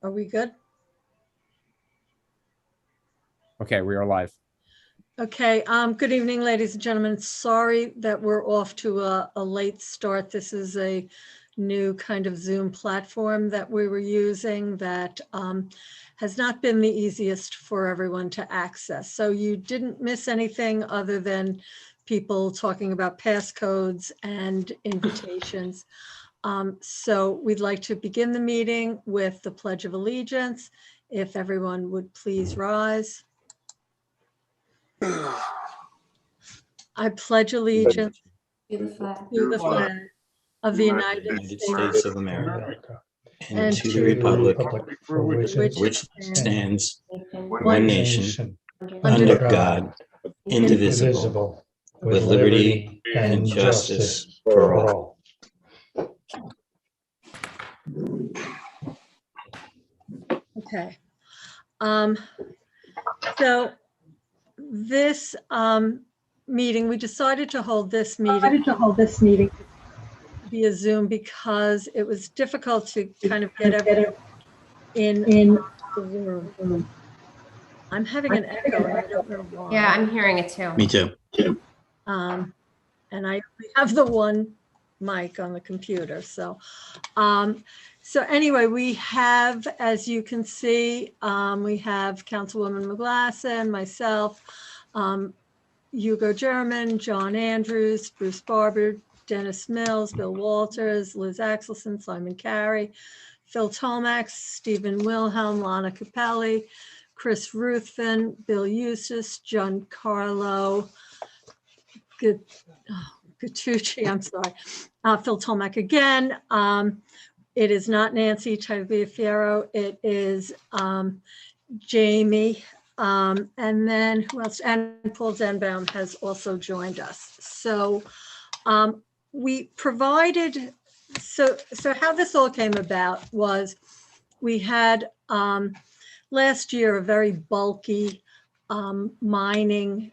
Are we good? Okay, we are live. Okay, good evening, ladies and gentlemen. Sorry that we're off to a late start. This is a new kind of Zoom platform that we were using that has not been the easiest for everyone to access. So you didn't miss anything other than people talking about passcodes and invitations. So we'd like to begin the meeting with the Pledge of Allegiance. If everyone would please rise. I pledge allegiance To the flag to the flag of the United States of America and to the republic for which which stands one nation under under God, indivisible, with liberty and justice for all. Okay. So this meeting, we decided to hold this meeting via Zoom because it was difficult to kind of get everyone in the room. I'm having an echo and I don't know why. Yeah, I'm hearing it too. Me too. And I have the one mic on the computer. So anyway, we have, as you can see, we have Councilwoman McGlasson, myself, Hugo German, John Andrews, Bruce Barber, Dennis Mills, Bill Walters, Liz Axelson, Simon Carey, Phil Tomax, Stephen Wilhelm, Lana Capelli, Chris Ruthven, Bill Eustace, John Carlo, Gattucci, I'm sorry, Phil Tomac again. It is not Nancy Tagliafiero, it is Jamie, and then who else? And Paul Zenbaum has also joined us. So we provided, so how this all came about was we had last year a very bulky mining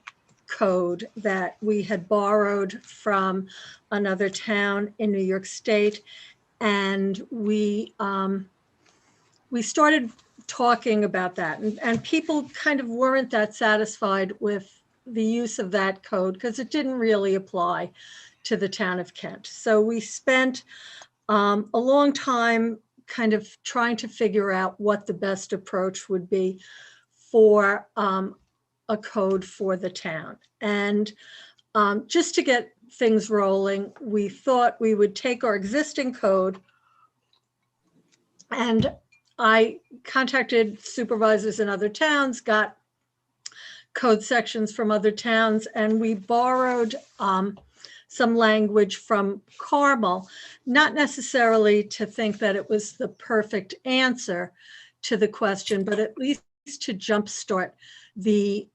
code that we had borrowed from another town in New York State, and we started talking about that, and people kind of weren't that satisfied with the use of that code because it didn't really apply to the town of Kent. So we spent a long time kind of trying to figure out what the best approach would be for a code for the town. And just to get things rolling, we thought we would take our existing code, and I contacted supervisors in other towns, got code sections from other towns, and we borrowed some language from Carmel, not necessarily to think that it was the perfect answer to the question, but at least to jumpstart the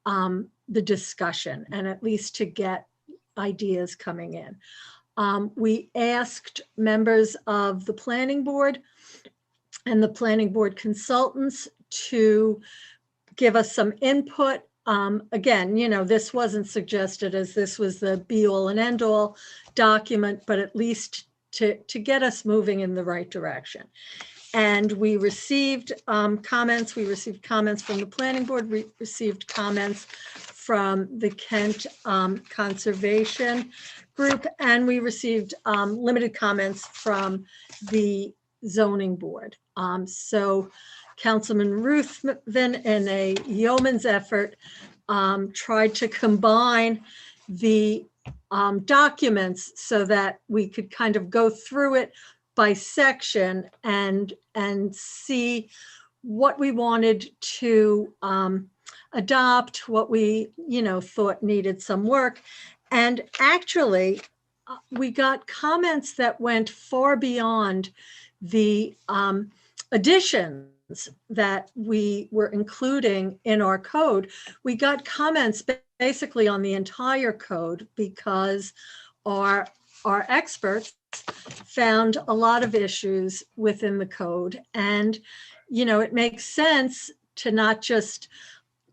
discussion and at least to get ideas coming in. We asked members of the planning board and the planning board consultants to give us some input. Again, you know, this wasn't suggested as this was the be all and end all document, but at least to get us moving in the right direction. And we received comments. We received comments from the planning board. We received comments from the Kent Conservation Group, and we received limited comments from the zoning board. So Councilman Ruthven, in a yeoman's effort, tried to combine the documents so that we could kind of go through it by section and see what we wanted to adopt, what we, you know, thought needed some work. And actually, we got comments that went far beyond the additions that we were including in our code. We got comments basically on the entire code because our experts found a lot of issues within the code. And, you know, it makes sense to not just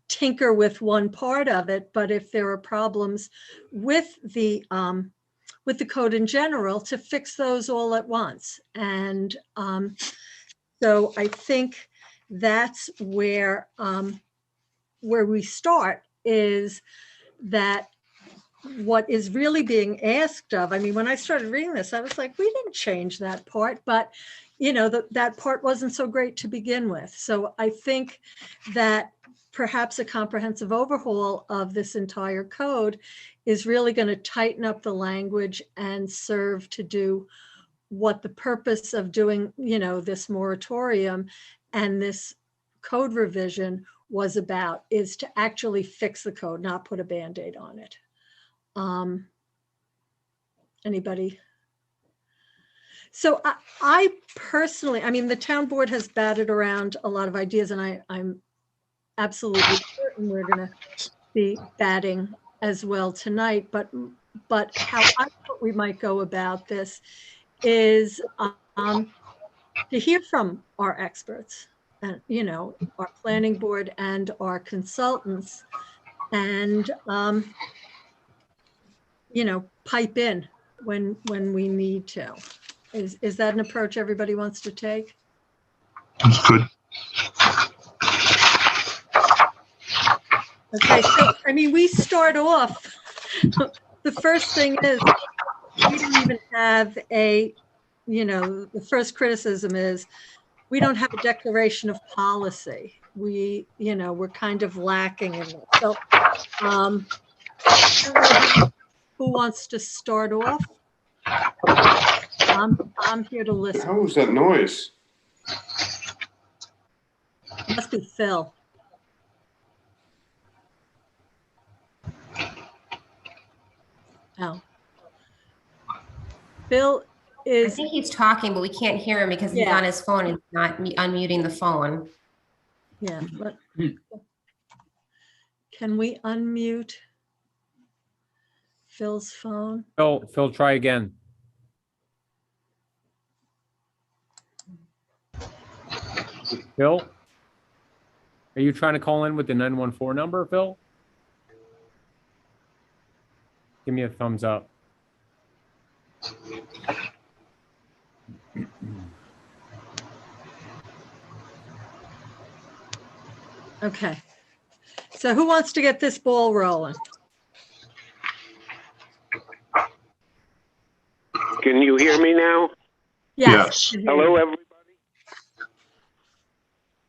tinker with one part of it, but if there are problems with the code in general, to fix those all at once. And so I think, that's where we start, is that what is really being asked of. I mean, when I started reading this, I was like, we didn't change that part, but that part wasn't so great to begin with. So I think that perhaps a comprehensive overhaul of this entire code is really going to tighten up the language and serve to do what the purpose of doing, this moratorium and this code revision was about, is to actually fix the code, not put a Band-Aid on it. Anybody? So I personally, I mean, the town board has batted around a lot of ideas, and I'm absolutely certain we're going to be batting as well tonight. But how I thought we might go about this is to hear from our experts, and our planning board and our consultants, and pipe in when we need to. Is that an approach everybody wants to take? That's good. Okay, so I mean, we start off, the first thing is we don't even have the first criticism is we don't have a declaration of policy. We're kind of lacking in it. So I don't know who wants to start off. I'm here to listen. How was that noise? It must be Phil. Oh. Phil I is, think he's talking, but we can't hear him because he's Yeah. on his phone and not unmuting the phone. yeah. Can we unmute Phil's phone? Phil, try again. Phil? Are you trying to call in with the 914 number, Phil? Give me a thumbs up. Okay. So who wants to get this ball rolling? Can you hear me now? Yes. Hello, everybody.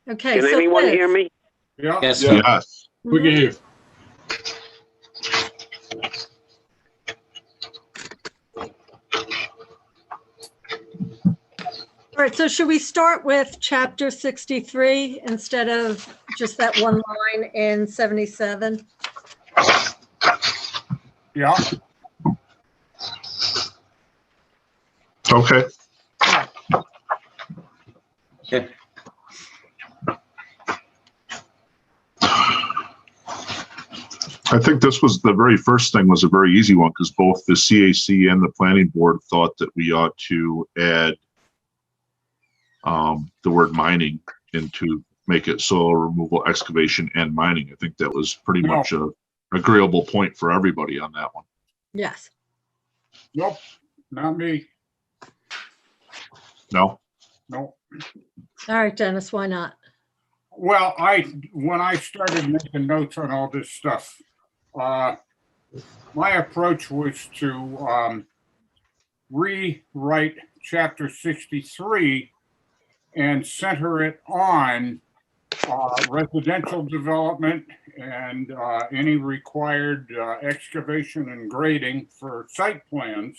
Okay. Can so anyone Liz, hear me? Yeah. Yes, Yeah. Yes. We can hear. All right. So should we start with chapter 63 instead of just that one line in 77? Yeah. Okay. okay. I think this was the very first thing was a very easy one because both the CAC and the planning board thought that we ought to add the word mining into make it soil removal, excavation, and mining. I think that was pretty No. much a agreeable point for everybody on that one. Yes. Nope. Not me. No? No. All right, Dennis, why not? Well, when I started making notes on all this stuff, my approach was to rewrite chapter 63 and center it on residential development and any required excavation and grading for site plans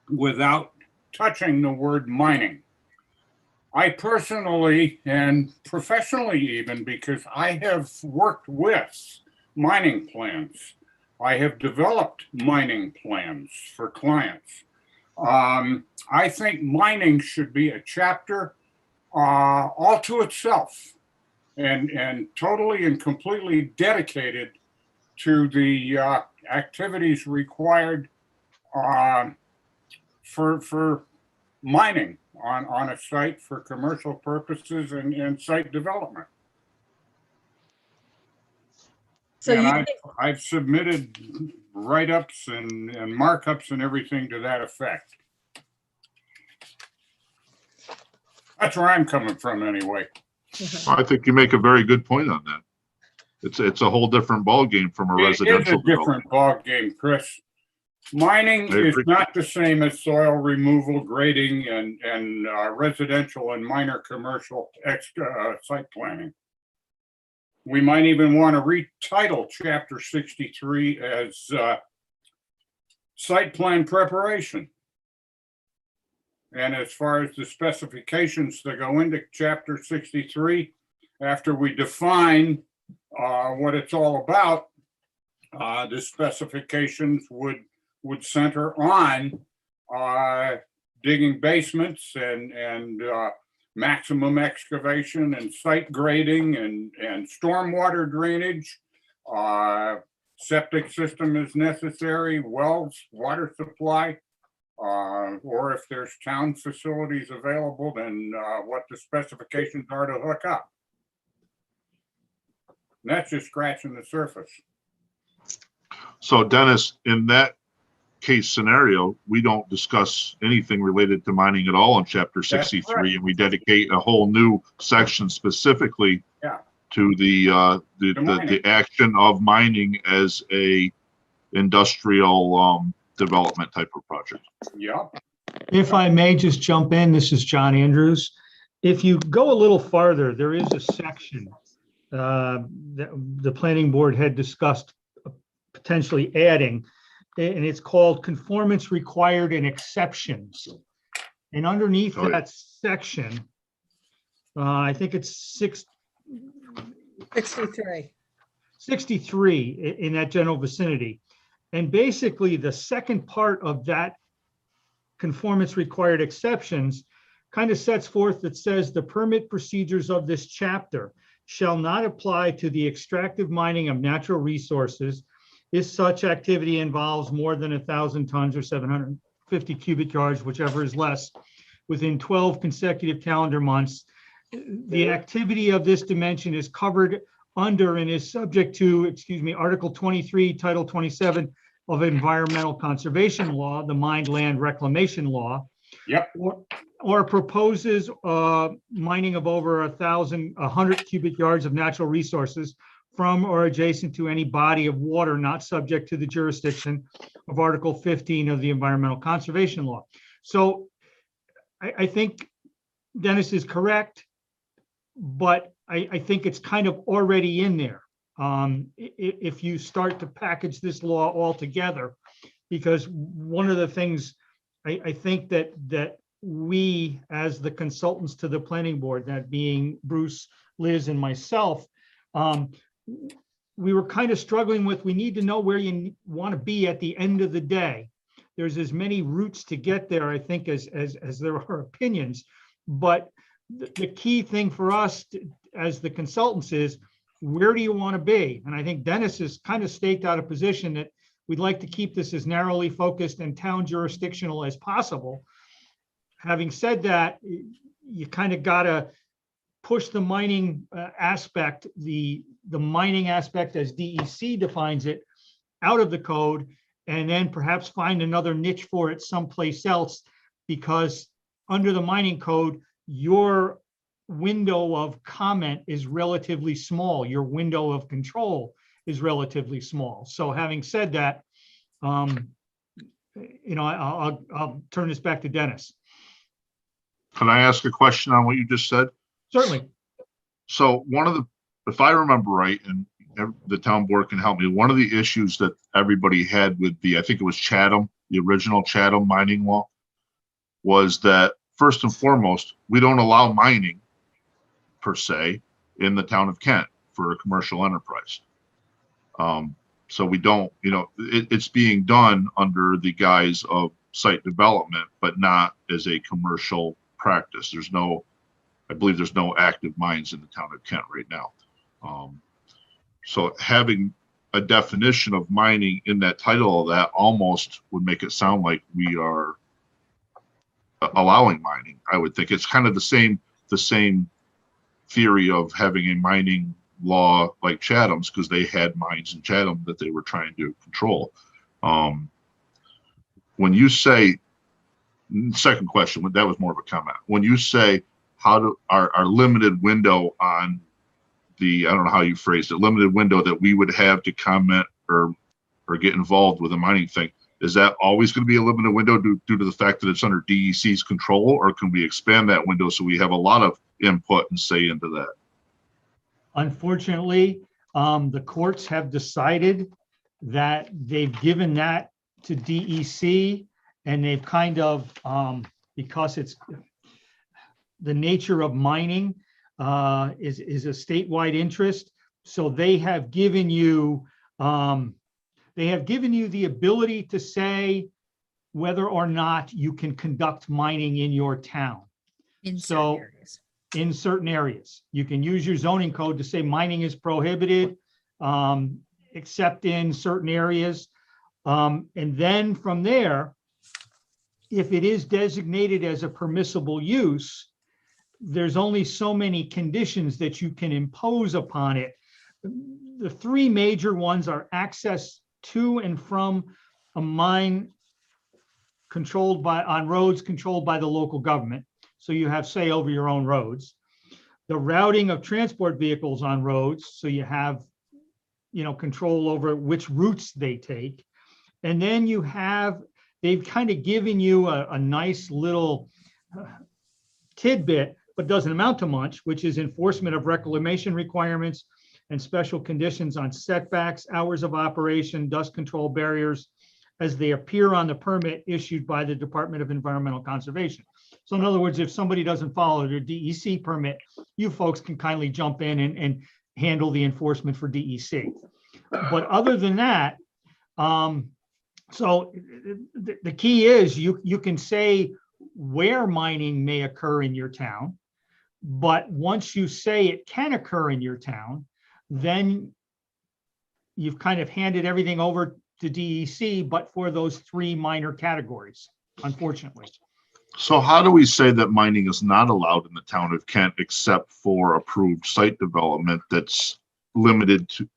without touching the word mining. I personally and professionally even, because I have worked with mining plans, I have developed mining plans for clients. I think mining should be a chapter all to itself and totally and completely dedicated to the activities required for mining on a site for commercial purposes and site development. So And you I've, think, I've submitted write-ups and markups and everything to that effect. That's where I'm coming from anyway. I think you make a very good point on that. It's a whole different ballgame from a It is a residential development. different ballgame, Chris. Mining I is agree. not the same as soil removal, grading, and residential and minor commercial site planning. We might even want to retitle Chapter 63 as site plan preparation. And as far as the specifications that go into Chapter 63, after we define what it's all about, the specifications would center on digging basements and maximum excavation and site grading and stormwater drainage. Septic system is necessary, wells, water supply, or if there's town facilities available, then what the specifications are to hook up. And that's just scratching the surface. So Dennis, in that case scenario, we don't discuss anything related to mining at all in Chapter 63, right. and we dedicate a whole new section specifically Yeah. to the mining. action of mining as a industrial development type of project. Yep. If I may just jump in, this is John Andrews. If you go a little farther, there is a section that the planning board had discussed potentially adding, and it's called conformance required and exceptions. And underneath Oh, yeah. that section, I think it's 63. 63 in that general vicinity. And basically the second part of that conformance required exceptions kind of sets forth that says the permit procedures of this chapter shall not apply to the extractive mining of natural resources if such activity involves more than 1,000 tons or 750 cubic yards, whichever is less, within 12 consecutive calendar months. The activity of this dimension is covered under and is subject to, Article 23, Title 27 of Environmental Conservation Law, the Mined Land Reclamation Law. Yep. Or proposes mining of over 100 cubic yards of natural resources from or adjacent to any body of water not subject to the jurisdiction of Article 15 of the Environmental Conservation Law. So I think Dennis is correct, but I think it's kind of already in there. If you start to package this law all together, because one of the things I think that we, as the consultants to the planning board, that being Bruce, Liz, and myself, we were kind of struggling with, we need to know where you want to be at the end of the day. There's as many routes to get there, I think, as there are opinions. But the key thing for us as the consultants is, where do you want to be? And I think Dennis has kind of staked out a position that we'd like to keep this as narrowly focused and town jurisdictional as possible. Having said that, you kind of got to push the mining aspect, the mining aspect as DEC defines it, out of the code, and then perhaps find another niche for it someplace else, because under the mining code, your window of comment is relatively small. Your window of control is relatively small. So having said that, I'll turn this back to Dennis. Can I ask a question on what you just said? Certainly. So if I remember right, and the town board can help me, one of the issues that everybody had with I think it was Chatham, the original Chatham mining law, was that first and foremost, we don't allow mining per se in the town of Kent for a commercial enterprise. So we don't, it's being done under the guise of site development, but not as a commercial practice. I believe there's no active mines in the town of Kent right now. So having a definition of mining in that title of that almost would make it sound like we are allowing mining. I would think it's kind of the same theory of having a mining law like Chatham's, because they had mines in Chatham that they were trying to control. When you say, second question, that was more of a comment. When you say our limited window on the, I don't know how you phrased it, limited window that we would have to comment or get involved with a mining thing. Is that always going to be a limited window due to the fact that it's under DEC's control, or can we expand that window so we have a lot of input and say into that? Unfortunately, the courts have decided that they've given that to DEC, and they've kind of, because it's the nature of mining is a statewide interest. So they have given you the ability to say whether or not you can conduct mining in your town. In So- certain areas. In certain areas, you can use your zoning code to say mining is prohibited, except in certain areas. And then from there, if it is designated as a permissible use, there's only so many conditions that you can impose upon it. The three major ones are access to and from a mine on roads controlled by the local government. So you have say over your own roads. The routing of transport vehicles on roads, so you have, control over which routes they take. And then they've kind of given you a nice little tidbit, but doesn't amount to much, which is enforcement of reclamation requirements and special conditions on setbacks, hours of operation, dust control barriers, as they appear on the permit issued by the Department of Environmental Conservation. So in other words, if somebody doesn't follow their DEC permit, you folks can kindly jump in and handle the enforcement for DEC. But other than that, so the key is you can say where mining may occur in your town, but once you say it can occur in your town, then you've kind of handed everything over to DEC, but for those three minor categories, unfortunately. So how do we say that mining is not allowed in the town of Kent except for approved site development that's limited to,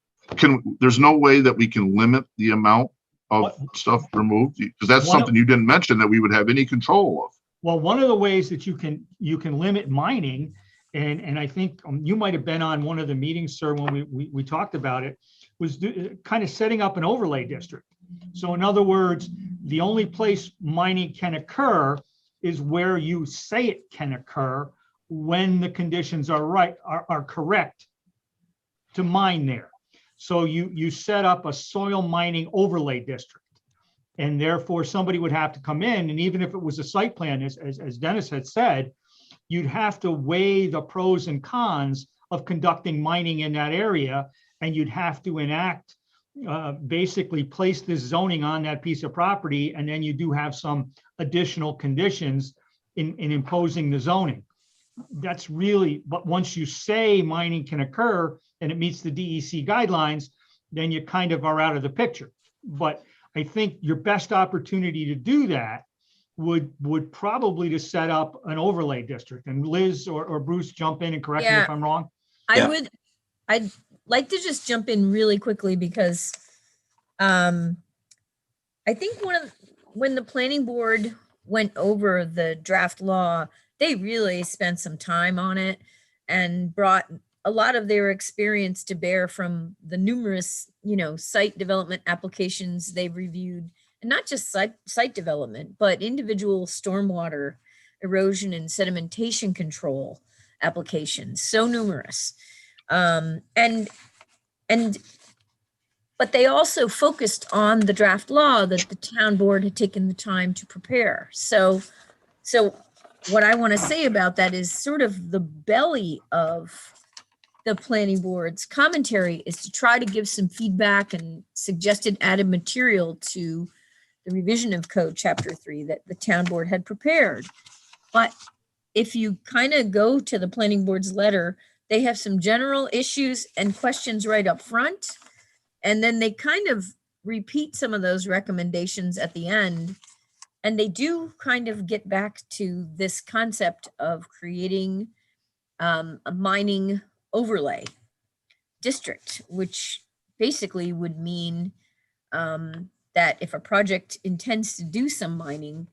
there's no way that we can limit the amount of stuff removed? Because that's something you didn't mention that we would have any control of. Well, one of the ways that you can limit mining, and I think you might have been on one of the meetings, sir, when we talked about it, was kind of setting up an overlay district. So in other words, the only place mining can occur is where you say it can occur when the conditions are correct to mine there. So you set up a soil mining overlay district, and therefore somebody would have to come in, and even if it was a site plan, as Dennis had said, you'd have to weigh the pros and cons of conducting mining in that area, and you'd have to enact, basically place this zoning on that piece of property, and then you do have some additional conditions in imposing the zoning. That's really, but once you say mining can occur and it meets the DEC guidelines, then you kind of are out of the picture. But I think your best opportunity to do that would probably to set up an overlay district. And Liz or Bruce, jump in and correct me if I'm wrong. I'd like to just jump in really quickly because I think when the planning board went over the draft law, they really spent some time on it and brought a lot of their experience to bear from the numerous, site development applications they've reviewed, and not just site development, but individual stormwater erosion and sedimentation control applications, so numerous. But they also focused on the draft law that the town board had taken the time to prepare. So what I want to say about that is sort of the belly of the planning board's commentary is to try to give some feedback and suggested added material to the revision of code chapter 3 that the town board had prepared. But if you kind of go to the planning board's letter, they have some general issues and questions right up front. And then they kind of repeat some of those recommendations at the end. And they do kind of get back to this concept of creating a mining overlay district, which basically would mean that if a project intends to do some mining,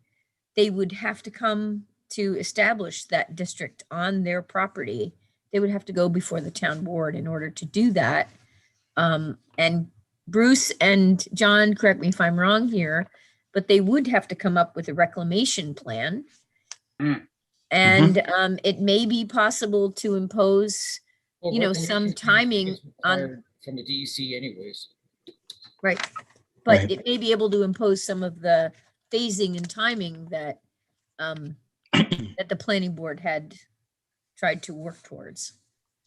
they would have to come to establish that district on their property, they would have to go before the town board in order to do that. And Bruce and John, correct me if I'm wrong here, but they would have to come up with a reclamation plan. Mm. And it may be possible to impose, you know, some timing on, from the DEC anyways. right. But Right. it may be able to impose some of the phasing and timing that, that the planning board had tried to work towards.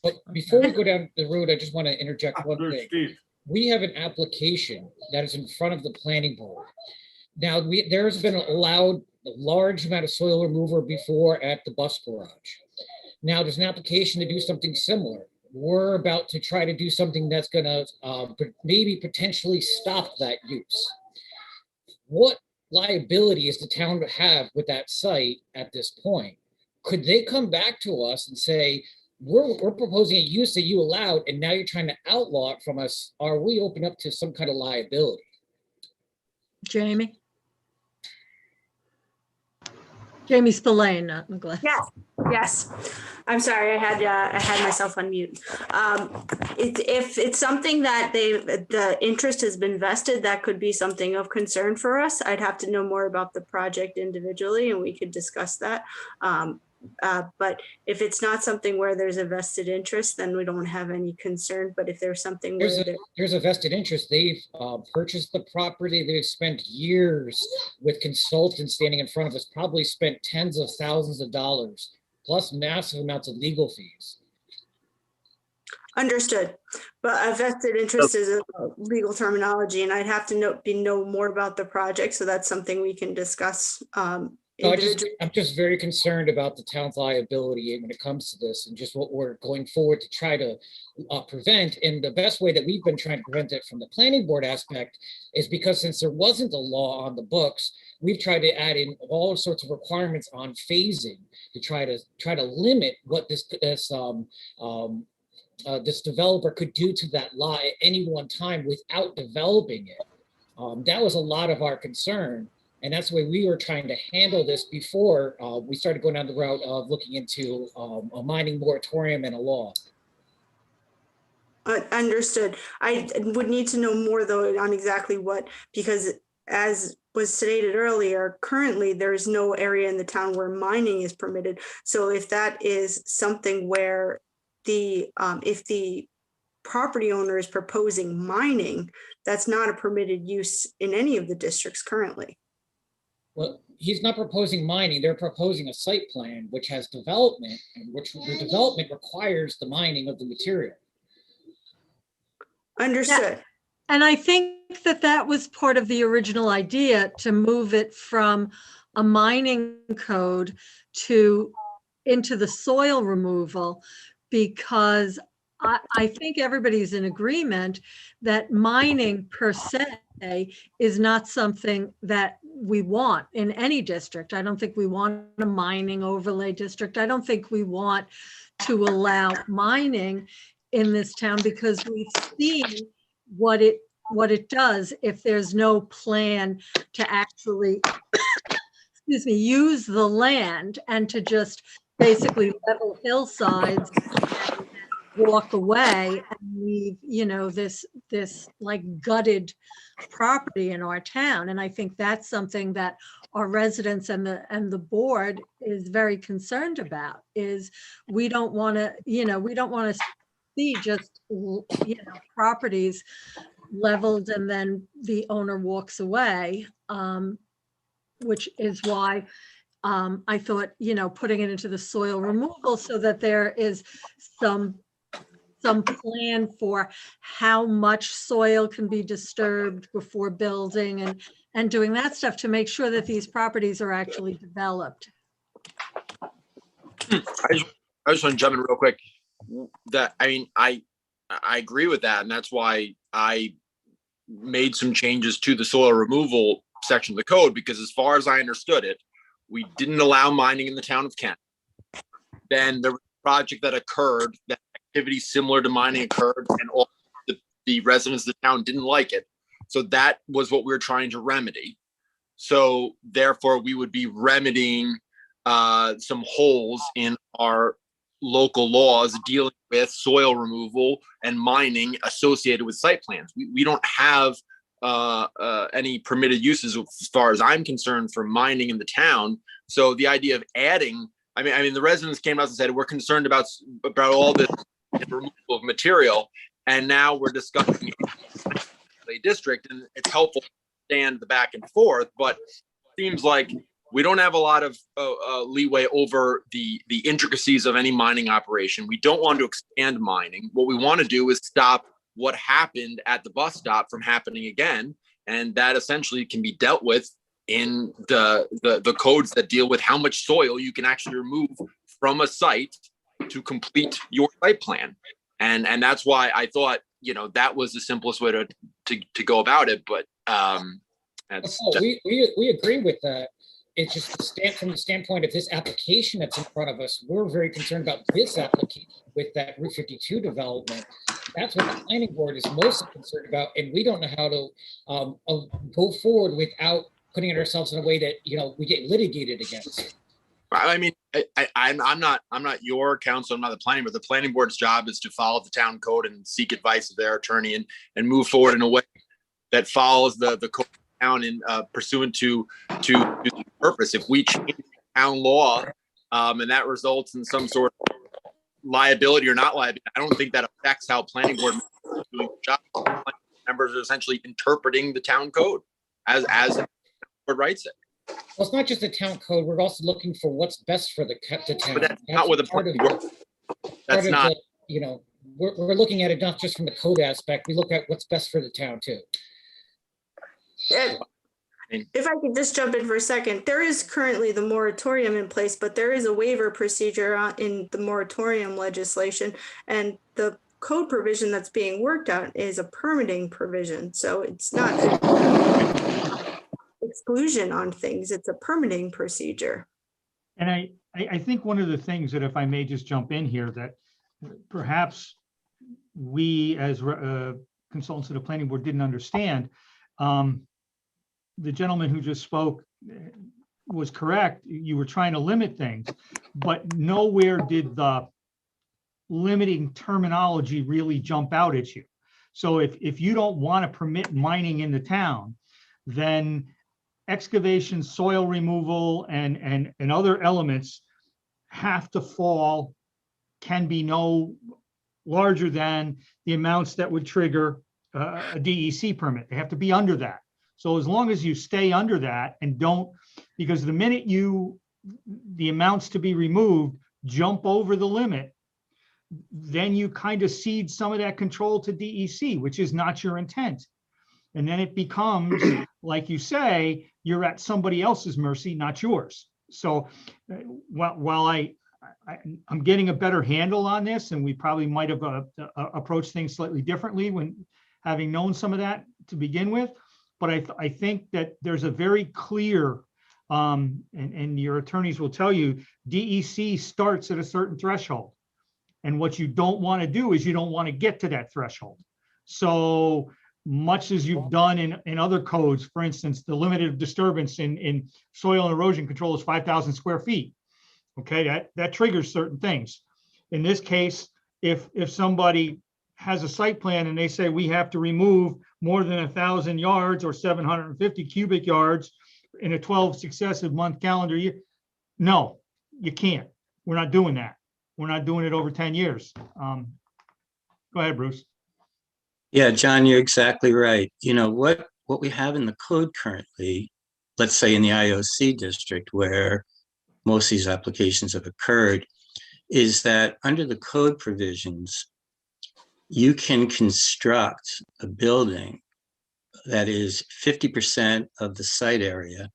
But before we go down the road, I just want to interject one There's thing. Steve. We have an application that is in front of the planning board. Now, there's been allowed a large amount of soil removal before at the bus garage. Now, there's an application to do something similar. We're about to try to do something that's gonna maybe potentially stop that use. What liability is the town to have with that site at this point? Could they come back to us and say, we're proposing a use that you allowed, and now you're trying to outlaw it from us? Are we open up to some kind of liability? Jamie? Jamie Spillane, not McGlynn. Yes. I'm sorry, I had myself on mute. If it's something that the interest has been vested, that could be something of concern for us. I'd have to know more about the project individually, and we could discuss that. But if it's not something where there's a vested interest, then we don't have any concern. But if there's something where There's a vested interest. They've purchased the property. They've spent years with consultants standing in front of us, probably spent tens of thousands of dollars, plus massive amounts of legal fees. Understood, but a vested interest is a legal terminology, and I'd have to know more about the project. So that's something we can discuss. No, I'm just very concerned about the town's liability when it comes to this, and just what we're going forward to try to prevent. And the best way that we've been trying to prevent it from the planning board aspect is because since there wasn't a law on the books, we've tried to add in all sorts of requirements on phasing to try to limit what this developer could do to that lot at any one time without developing it. That was a lot of our concern. And that's the way we were trying to handle this before we started going down the route of looking into a mining moratorium and a law. Understood. I would need to know more though on exactly what, because as was stated earlier, currently there is no area in the town where mining is permitted. So if that is something where if the property owner is proposing mining, that's not a permitted use in any of the districts currently. Well, he's not proposing mining. They're proposing a site plan which has development, and which the development requires the mining of the material. Understood. And I think that was part of the original idea, to move it from a mining code into the soil removal, because I think everybody's in agreement that mining per se is not something that we want in any district. I don't think we want a mining overlay district. I don't think we want to allow mining in this town, because we've seen what it does if there's no plan to actually use the land and to just basically level hillsides and walk away and leave, this like gutted property in our town. And I think that's something that our residents and the board is very concerned about, is we don't want to see just, properties leveled and then the owner walks away, which is why I thought, putting it into the soil removal so that there is some plan for how much soil can be disturbed before building and doing that stuff to make sure that these properties are actually developed. I just want to jump in real quick. I agree with that, and that's why I made some changes to the soil removal section of the code, because as far as I understood it, we didn't allow mining in the town of Kent. Then there was a project that occurred, that activity similar to mining occurred, and all the residents of the town didn't like it. So that was what we were trying to remedy. So therefore we would be remedying some holes in our local laws dealing with soil removal and mining associated with site plans. We don't have any permitted uses as far as I'm concerned for mining in the town. So the idea of adding, I mean, the residents came out and said, we're concerned about all this removal of material. And now we're discussing a district, and it's helpful to understand the back and forth, but it seems like we don't have a lot of leeway over the intricacies of any mining operation. We don't want to expand mining. What we want to do is stop what happened at the bus stop from happening again. And that essentially can be dealt with in the codes that deal with how much soil you can actually remove from a site to complete your site plan. And that's why I thought, that was the simplest way to go about it. But we agree with that. It's just from the standpoint of this application that's in front of us, we're very concerned about this application with that Route 52 development. That's what the planning board is mostly concerned about, and we don't know how to go forward without putting ourselves in a way that we get litigated against. I mean, I'm not your counsel. I'm not the planning board. The planning board's job is to follow the town code and seek advice of their attorney and move forward in a way that follows the code of the town and pursuant to the purpose. If we change town law and that results in some sort of liability or not liability, I don't think that affects how planning board members are doing the job. Planning members are essentially interpreting the town code as the board writes it. Well, it's not just the town code. We're also looking for what's best for the town. But that's not what the planning board. That's not. We're looking at it not just from the code aspect. We look at what's best for the town too. If I could just jump in for a second, there is currently the moratorium in place, but there is a waiver procedure in the moratorium legislation, and the code provision that's being worked out is a permitting provision. So it's not exclusion on things, it's a permitting procedure. And I think one of the things that, if I may just jump in here, that perhaps we as consultants of the planning board didn't understand, the gentleman who just spoke was correct. You were trying to limit things, but nowhere did the limiting terminology really jump out at you. So if you don't want to permit mining in the town, then excavation, soil removal, and other elements have to fall, can be no larger than the amounts that would trigger a DEC permit. They have to be under that. So as long as you stay under that and don't, because the minute the amounts to be removed jump over the limit, then you kind of cede some of that control to DEC, which is not your intent. And then it becomes, like you say, you're at somebody else's mercy, not yours. So while I'm getting a better handle on this, and we probably might have approached things slightly differently when having known some of that to begin with, but I think that there's a very clear, and your attorneys will tell you, DEC starts at a certain threshold. And what you don't want to do is you don't want to get to that threshold. So much as you've done in other codes, for instance, the limited disturbance in soil and erosion control is 5,000 square feet. Okay, that triggers certain things. In this case, if somebody has a site plan and they say we have to remove more than 1,000 yards or 750 cubic yards in a 12 successive month calendar year, no, you can't. We're not doing that. We're not doing it over 10 years. Go ahead, Bruce. Yeah, John, you're exactly right. What we have in the code currently, let's say in the IOC district where most of these applications have occurred, is that under the code provisions, you can construct a building that is 50% of the site area,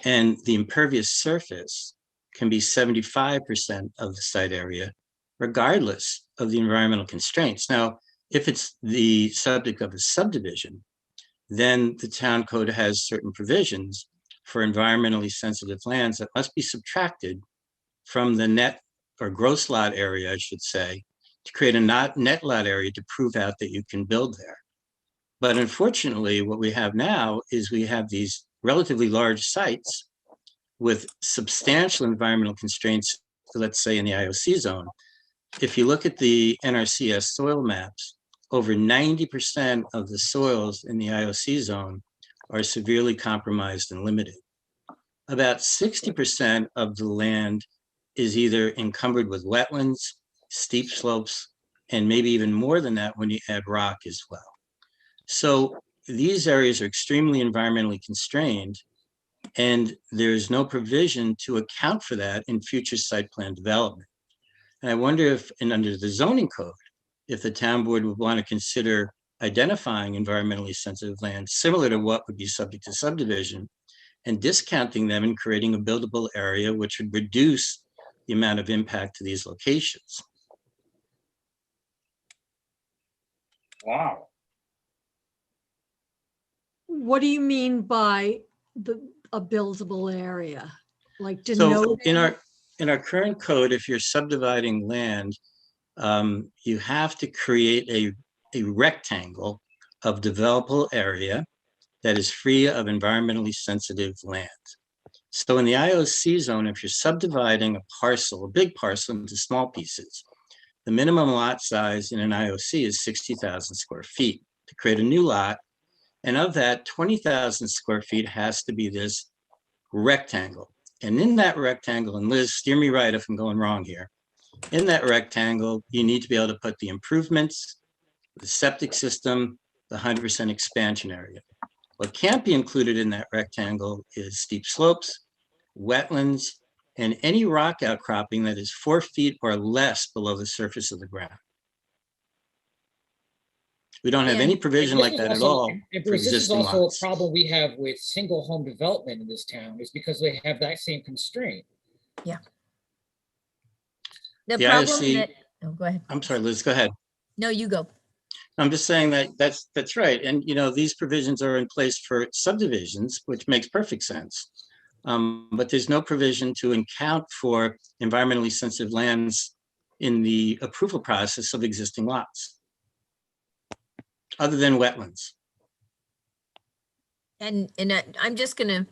and the impervious surface can be 75% of the site area, regardless of the environmental constraints. Now, if it's the subject of a subdivision, then the town code has certain provisions for environmentally sensitive lands that must be subtracted from the net or gross lot area, I should say, to create a net lot area to prove out that you can build there. But unfortunately, what we have now is we have these relatively large sites with substantial environmental constraints, let's say in the IOC zone. If you look at the NRCS soil maps, over 90% of the soils in the IOC zone are severely compromised and limited. About 60% of the land is either encumbered with wetlands, steep slopes, and maybe even more than that when you add rock as well. So these areas are extremely environmentally constrained, and there's no provision to account for that in future site plan development. And I wonder if, and under the zoning code, if the town board would want to consider identifying environmentally sensitive land similar to what would be subject to subdivision and discounting them and creating a buildable area which would reduce the amount of impact to these locations. Wow. What do you mean by a buildable area? Like So denoted? in our current code, if you're subdividing land, you have to create a rectangle of developable area that is free of environmentally sensitive land. So in the IOC zone, if you're subdividing a parcel, a big parcel into small pieces, the minimum lot size in an IOC is 60,000 square feet to create a new lot. And of that, 20,000 square feet has to be this rectangle. And in that rectangle, and Liz, steer me right if I'm going wrong here, in that rectangle, you need to be able to put the improvements, the septic system, the 100% expansion area. What can't be included in that rectangle is steep slopes, wetlands, and any rock outcropping that is 4 feet or less below the surface of the ground. We don't have any provision like that at all And for Bruce, this is existing also lots. a problem we have with single home development in this town, is because they have that same constraint. The The problem IOC that, oh, go ahead. I'm sorry, Liz, go ahead. No, you go. I'm just saying that that's right. And, you know, these provisions are in place for subdivisions, which makes perfect sense. But there's no provision to account for environmentally sensitive lands in the approval process of existing lots, other than wetlands. And I'm just gonna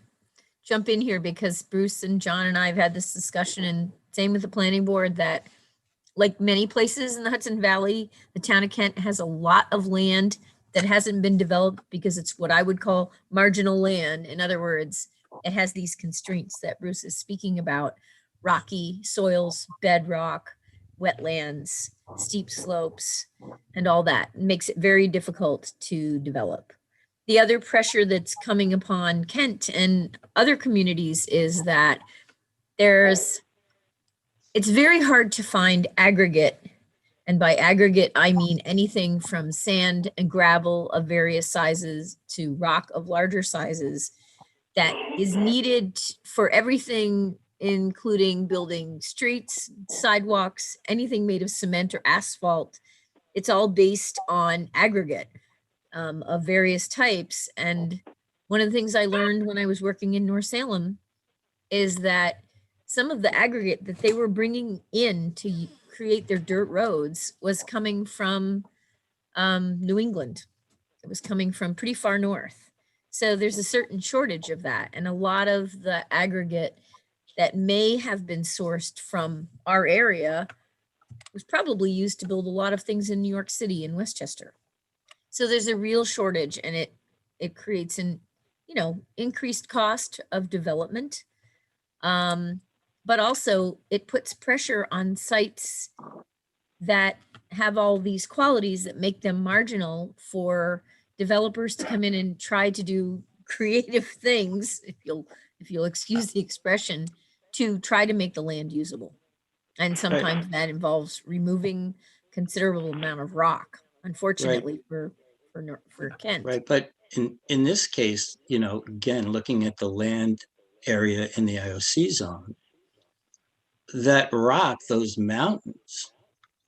jump in here because Bruce and John and I have had this discussion, and same with the planning board, that like many places in the Hudson Valley, the town of Kent has a lot of land that hasn't been developed because it's what I would call marginal land. In other words, it has these constraints that Bruce is speaking about: rocky soils, bedrock, wetlands, steep slopes, and all that. It makes it very difficult to develop. The other pressure that's coming upon Kent and other communities is that it's very hard to find aggregate. And by aggregate, I mean anything from sand and gravel of various sizes to rock of larger sizes that is needed for everything, including building streets, sidewalks, anything made of cement or asphalt. It's all based on aggregate of various types. And one of the things I learned when I was working in North Salem is that some of the aggregate that they were bringing in to create their dirt roads was coming from New England. It was coming from pretty far north. So there's a certain shortage of that. And a lot of the aggregate that may have been sourced from our area was probably used to build a lot of things in New York City and Westchester. So there's a real shortage, and it creates an, increased cost of development. But also it puts pressure on sites that have all these qualities that make them marginal for developers to come in and try to do creative things, if you'll excuse the expression, to try to make the land usable. And sometimes that involves removing considerable amount of rock, unfortunately, for Kent. Right, but in this case, again, looking at the land area in the IOC zone, that rock, those mountains,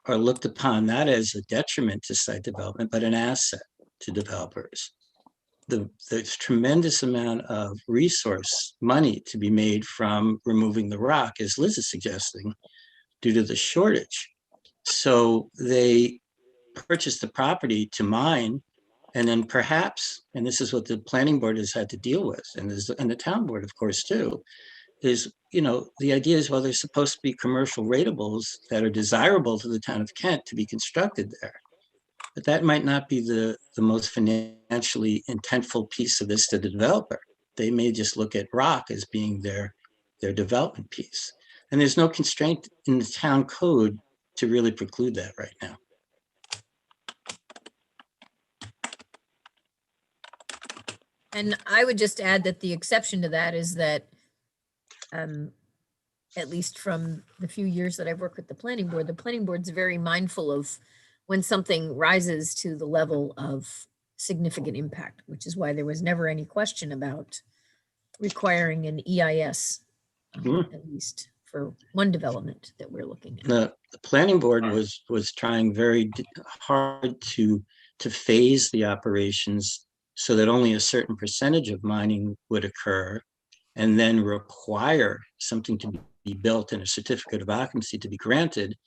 are looked upon not as a detriment to site development, but an asset to developers. There's tremendous amount of resource money to be made from removing the rock, as Liz is suggesting, due to the shortage. So they purchased the property to mine, and then perhaps, and this is what the planning board has had to deal with, and the town board, of course, too, is, the idea is, well, there's supposed to be commercial ratables that are desirable to the town of Kent to be constructed there. But that might not be the most financially intentful piece of this to the developer. They may just look at rock as being their development piece. And there's no constraint in the town code to really preclude that right now. And I would just add that the exception to that is that, at least from the few years that I've worked with the planning board's very mindful of when something rises to the level of significant impact, which is why there was never any question about requiring an EIS, at least for one development that we're looking at. The planning board was trying very hard to phase the operations so that only a certain percentage of mining would occur, and then require something to be built and a certificate of occupancy to be granted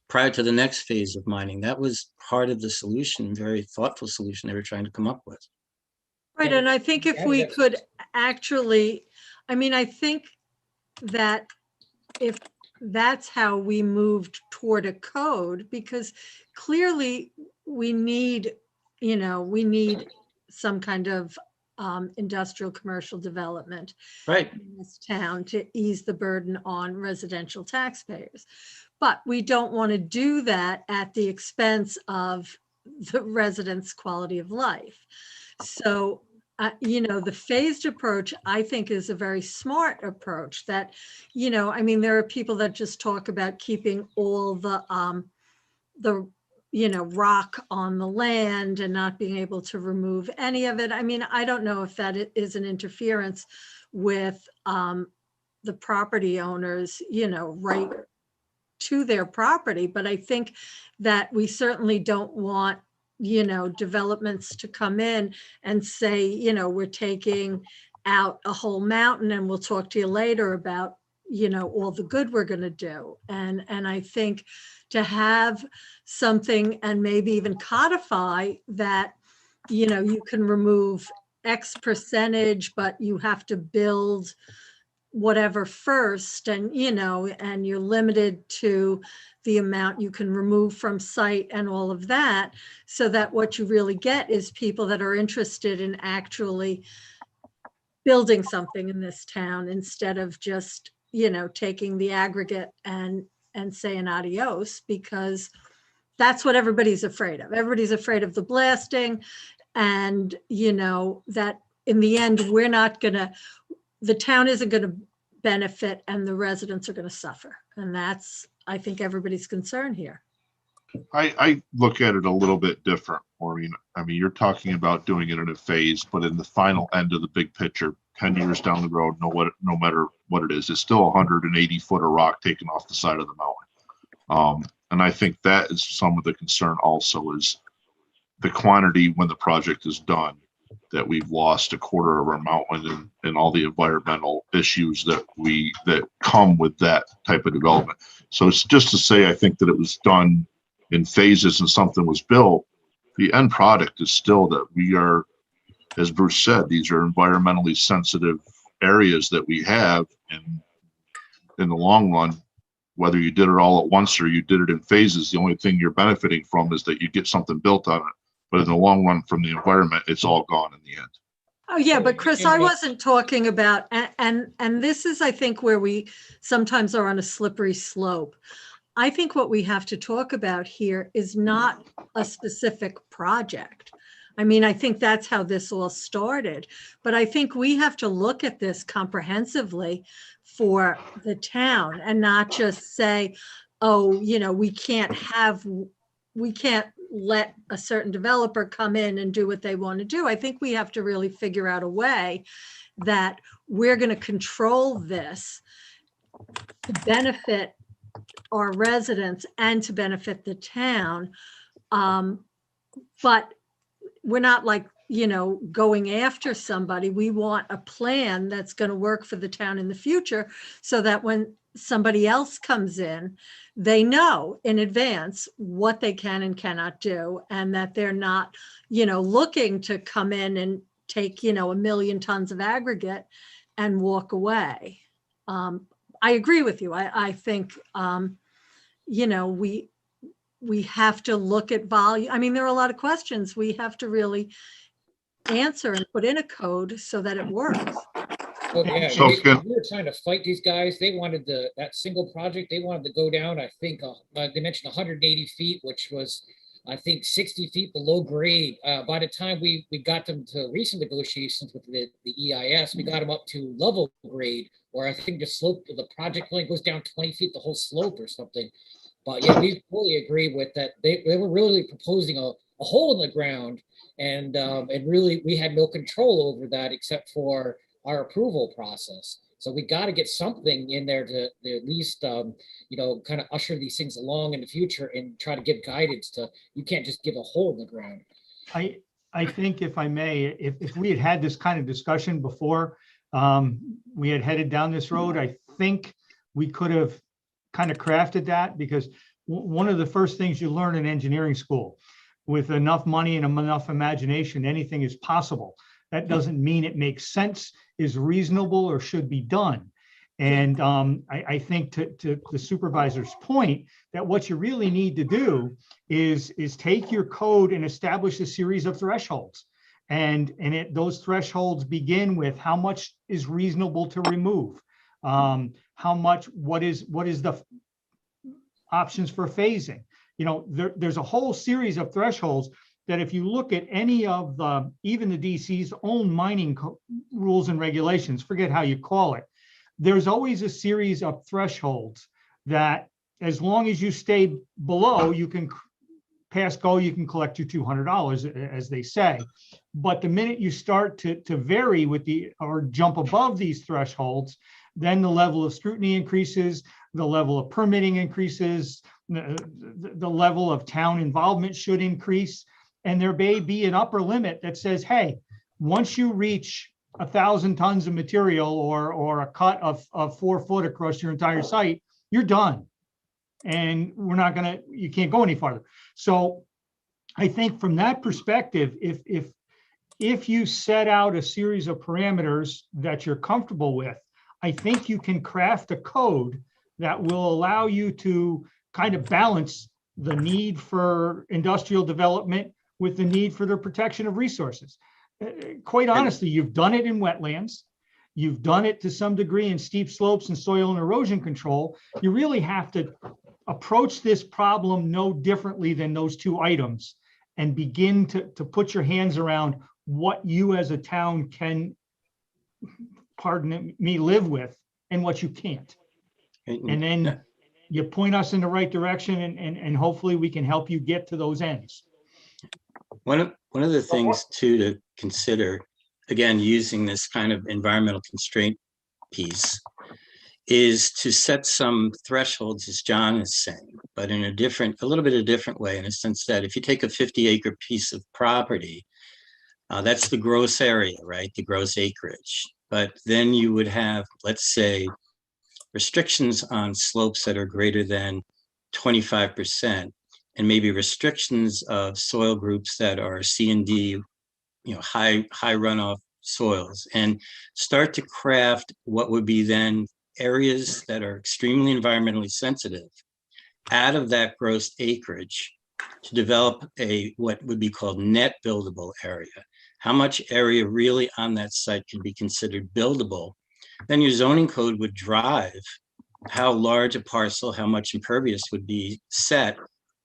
prior to the next phase of mining. That was part of the solution, very thoughtful solution they were trying to come up with. Right, and I think if we could actually, I think that if that's how we moved toward a code, because clearly we need some kind of industrial commercial development Right. in this town to ease the burden on residential taxpayers. But we don't want to do that at the expense of the residents' quality of life. So, the phased approach, I think, is a very smart approach that, there are people that just talk about keeping all the rock on the land and not being able to remove any of it. I don't know if that is an interference with the property owners, right to their property. But I think that we certainly don't want, developments to come in and say, we're taking out a whole mountain and we'll talk to you later about, all the good we're going to do. And I think to have something and maybe even codify that, you can remove X percentage, but you have to build whatever first, and and you're limited to the amount you can remove from site and all of that, so that what you really get is people that are interested in actually building something in this town instead of just taking the aggregate and saying adios, because that's what everybody's afraid of. Everybody's afraid of the blasting, and that in the end the town isn't going to benefit and the residents are going to suffer. And that's, I think, everybody's concern here. I look at it a little bit different, Maureen. You're talking about doing it in a phase, but in the final end of the big picture, 10 years down the road, no matter what it is, it's still 180 foot of rock taken off the side of the mountain. And I think that is some of the concern also, is the quantity when the project is done, that we've lost a quarter of our mountain and all the environmental issues that come with that type of development. So it's just to say, I think that it was done in phases and something was built. The end product is still that we are, as Bruce said, these are environmentally sensitive areas that we have. And in the long run, whether you did it all at once or you did it in phases, the only thing you're benefiting from is that you get something built on it. But in the long run, from the environment, it's all gone in the end. Oh, yeah, but Chris, I wasn't talking about, and this is, I think, where we sometimes are on a slippery slope. I think what we have to talk about here is not a specific project. I think that's how this all started. But I think we have to look at this comprehensively for the town and not just say, oh, we can't let a certain developer come in and do what they want to do. I think we have to really figure out a way that we're going to control this to benefit our residents and to benefit the town. But we're not going after somebody. We want a plan that's going to work for the town in the future, so that when somebody else comes in, they know in advance what they can and cannot do, and that they're not, looking to come in and take, 1 million tons of aggregate and walk away. I agree with you. I think, you know, we have to look at volume. I mean, there are a lot of questions we have to really answer and put in a code so that it works. Oh, yeah, So we can- we were trying to fight these guys. They wanted that single project, they wanted to go down, I think, they mentioned 180 feet, which was, I think, 60 feet below grade. By the time we got them to recent negotiations with the EIS, we got them up to level grade, or I think the slope of the project only goes down 20 feet, the whole slope or something. But yeah, we fully agree with that. They were really proposing a hole in the ground, and really we had no control over that except for our approval process. So we got to get something in there to at least, you know, kind of usher these things along in the future and try to give guidance to, you can't just give a hole in the ground. I think if I may, if we had had this kind of discussion before we had headed down this road, I think we could have kind of crafted that, because one of the first things you learn in engineering school, with enough money and enough imagination, anything is possible. That doesn't mean it makes sense, is reasonable, or should be done. And I think to the supervisor's point, that what you really need to do is take your code and establish a series of thresholds. And those thresholds begin with how much is reasonable to remove, how much, what is the options for phasing. You know, there's a whole series of thresholds that if you look at any of even the DC's own mining rules and regulations, forget how you call it, there's always a series of thresholds that as long as you stay below, you can pass go, you can collect your $200, as they say. But the minute you start to vary with or jump above these thresholds, then the level of scrutiny increases, the level of permitting increases, the level of town involvement should increase. And there may be an upper limit that says, hey, once you reach 1,000 tons of material or a cut of 4 foot across your entire site, you're done. And you can't go any farther. So I think from that perspective, if you set out a series of parameters that you're comfortable with, I think you can craft a code that will allow you to kind of balance the need for industrial development with the need for the protection of resources. Quite honestly, you've done it in wetlands. You've done it to some degree in steep slopes and soil and erosion control. You really have to approach this problem no differently than those two items and begin to put your hands around what you as a town can, pardon me, live with and what you can't. And then you point us in the right direction, and hopefully we can help you get to those ends. One of the things too to consider, again, using this kind of environmental constraint piece, is to set some thresholds, as John is saying, but in a little bit of a different way, in a sense that if you take a 50-acre piece of property, that's the gross area, right? The gross acreage. But then you would have, let's say, restrictions on slopes that are greater than 25%, and maybe restrictions of soil groups that are C and D, you know, high runoff soils, and start to craft what would be then areas that are extremely environmentally sensitive out of that gross acreage to develop what would be called net buildable area. How much area really on that site can be considered buildable? Then your zoning code would drive how large a parcel, how much impervious would be set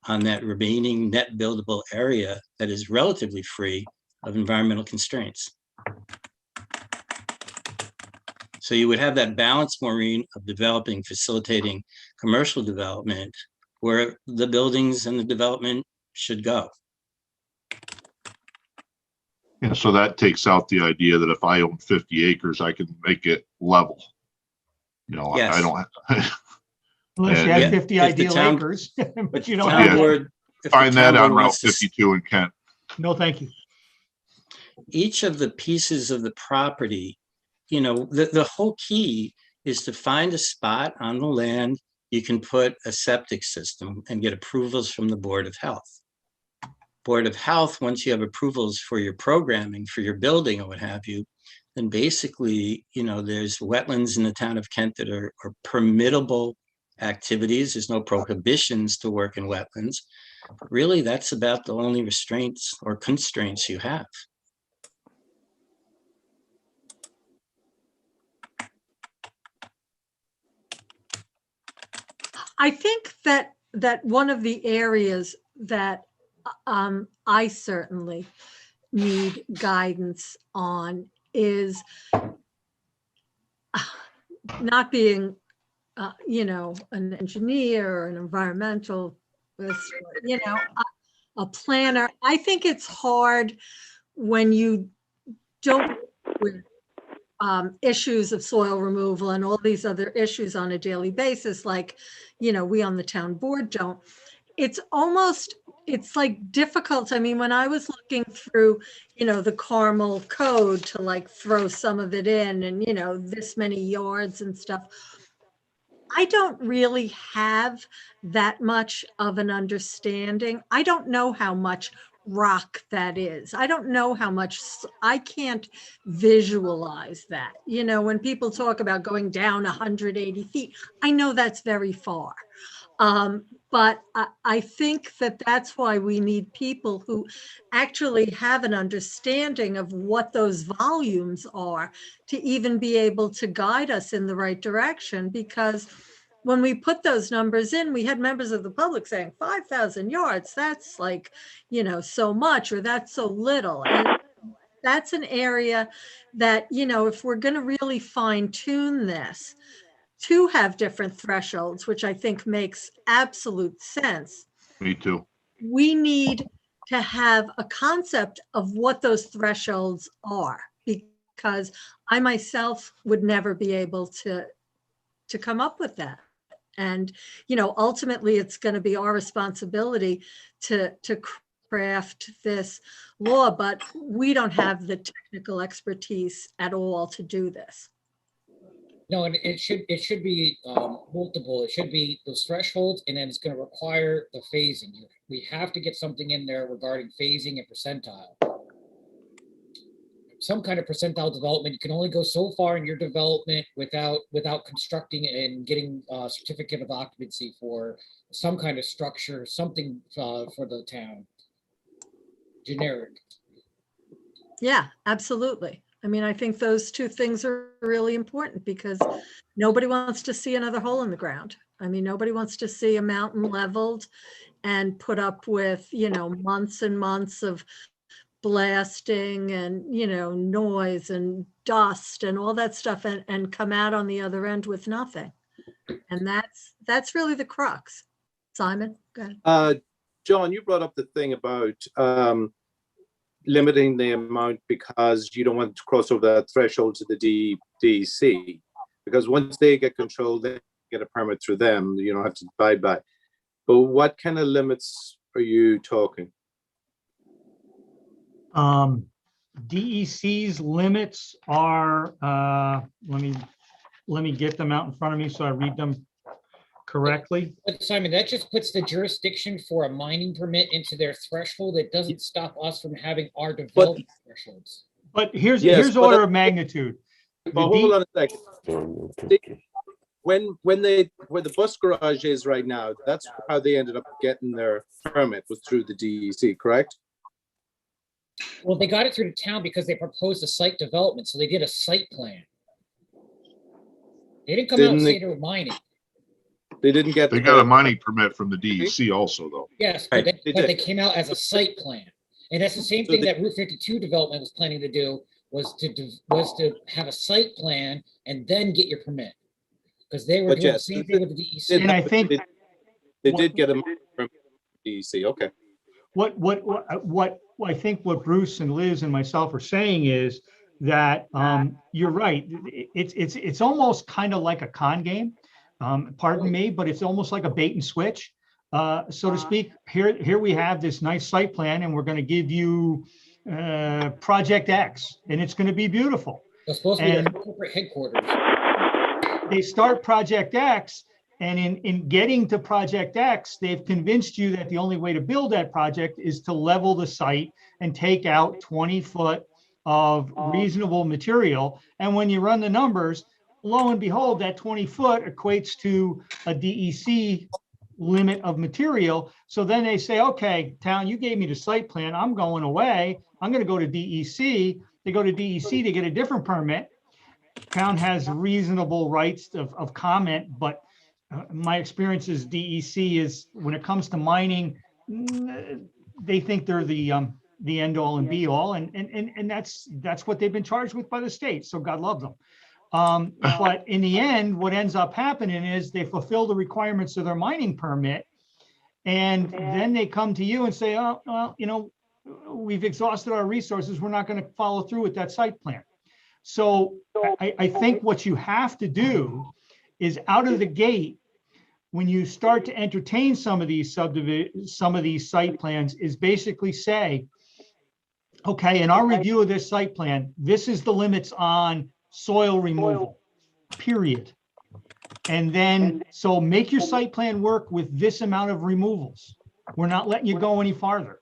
on that remaining net buildable area that is relatively free of environmental constraints. So you would have that balance, Maureen, of developing, facilitating commercial development where the buildings and the development should go. Yeah, so that takes out the idea that if I own 50 acres, I can make it level. You know, Yes. I don't have. Unless you And- have 50 if the ideal town- acres, but you don't Town have that. board- if the Find town that on board Route wants to 52 in Kent. No, thank you. each of the pieces of the property, you know, the whole key is to find a spot on the land you can put a septic system and get approvals from the Board of Health. Board of Health, once you have approvals for your programming, for your building or what have you, then basically, there's wetlands in the town of Kent that are permittable activities. There's no prohibitions to work in wetlands. But really, that's about the only restraints or constraints you have. I think that one of the areas that I certainly need guidance on is not being, an engineer or an environmentalist, a planner. I think it's hard when you don't with issues of soil removal and all these other issues on a daily basis, like, we on the town board don't. It's like difficult. I mean, when I was looking through, the Carmel code to like throw some of it in and, this many yards and stuff, I don't really have that much of an understanding. I don't know how much rock that is. I don't know how much, I can't visualize that. When people talk about going down 180 feet, I know that's very far. But I think that that's why we need people who actually have an understanding of what those volumes are to even be able to guide us in the right direction. Because when we put those numbers in, we had members of the public saying 5,000 yards, that's like, so much, or that's so little. And that's an area that, if we're going to really fine tune this, to have different thresholds, which I think makes absolute sense. Me too. We need to have a concept of what those thresholds are, because I myself would never be able to come up with that. And, ultimately it's going to be our responsibility to craft this law, but we don't have the technical expertise at all to do this. No, and it should be multiple. It should be those thresholds, and then it's going to require the phasing. We have to get something in there regarding phasing and percentile. Some kind of percentile development. You can only go so far in your development without constructing and getting a certificate of occupancy for some kind of structure, something for the town. Generic. Yeah, absolutely. I mean, I think those two things are really important because nobody wants to see another hole in the ground. I mean, nobody wants to see a mountain leveled and put up with, months and months of blasting and, noise and dust and all that stuff and come out on the other end with nothing. And that's really the crux. Simon, go ahead. John, you brought up the thing about limiting the amount because you don't want to cross over that threshold to the DEC, because once they get control, they get a permit through them. You don't have to abide by. But what kind of limits are you talking? DEC's limits are, let me get them out in front of me so I read them correctly. But Simon, that just puts the jurisdiction for a mining permit into their threshold. It doesn't stop us from having our development thresholds. But here's order of magnitude. But hold on a second. Where the bus garage is right now, that's how they ended up getting their permit, was through the DEC, correct? Well, they got it through the town because they proposed a site development, so they did a site plan. They didn't come out and say they were mining. They didn't get. They got a mining permit from the DEC also, though. Yes, but they came out as a site plan, and that's the same thing that Route 52 development was planning to do, was to have a site plan and then get your permit, because they were doing the same thing with the DEC. And I think they did get a permit from the DEC. Okay. What I think what Bruce and Liz and myself are saying is that you're right. It's almost kind of like a con game. Pardon me, but it's almost like a bait and switch, so to speak. Here we have this nice site plan, and we're going to give you Project X, and it's going to be beautiful. It's supposed to be their corporate headquarters. They start Project X, and in getting to Project X, they've convinced you that the only way to build that project is to level the site and take out 20-foot of reasonable material. And when you run the numbers, lo and behold, that 20 foot equates to a DEC limit of material. So then they say, okay, town, you gave me the site plan. I'm going away. I'm going to go to DEC. They go to DEC to get a different permit. Town has reasonable rights of comment, but my experience is DEC is, when it comes to mining, they think they're the end all and be all, and that's what they've been charged with by the state. So God love them. But in the end, what ends up happening is they fulfill the requirements of their mining permit, and then they come to you and say, oh, well, you know, we've exhausted our resources. We're not going to follow through with that site plan. So I think what you have to do is, out of the gate, when you start to entertain some of these site plans, is basically say, okay, in our review of this site plan, this is the limits on soil removal, period. And then, so make your site plan work with this amount of removals. We're not letting you go any farther.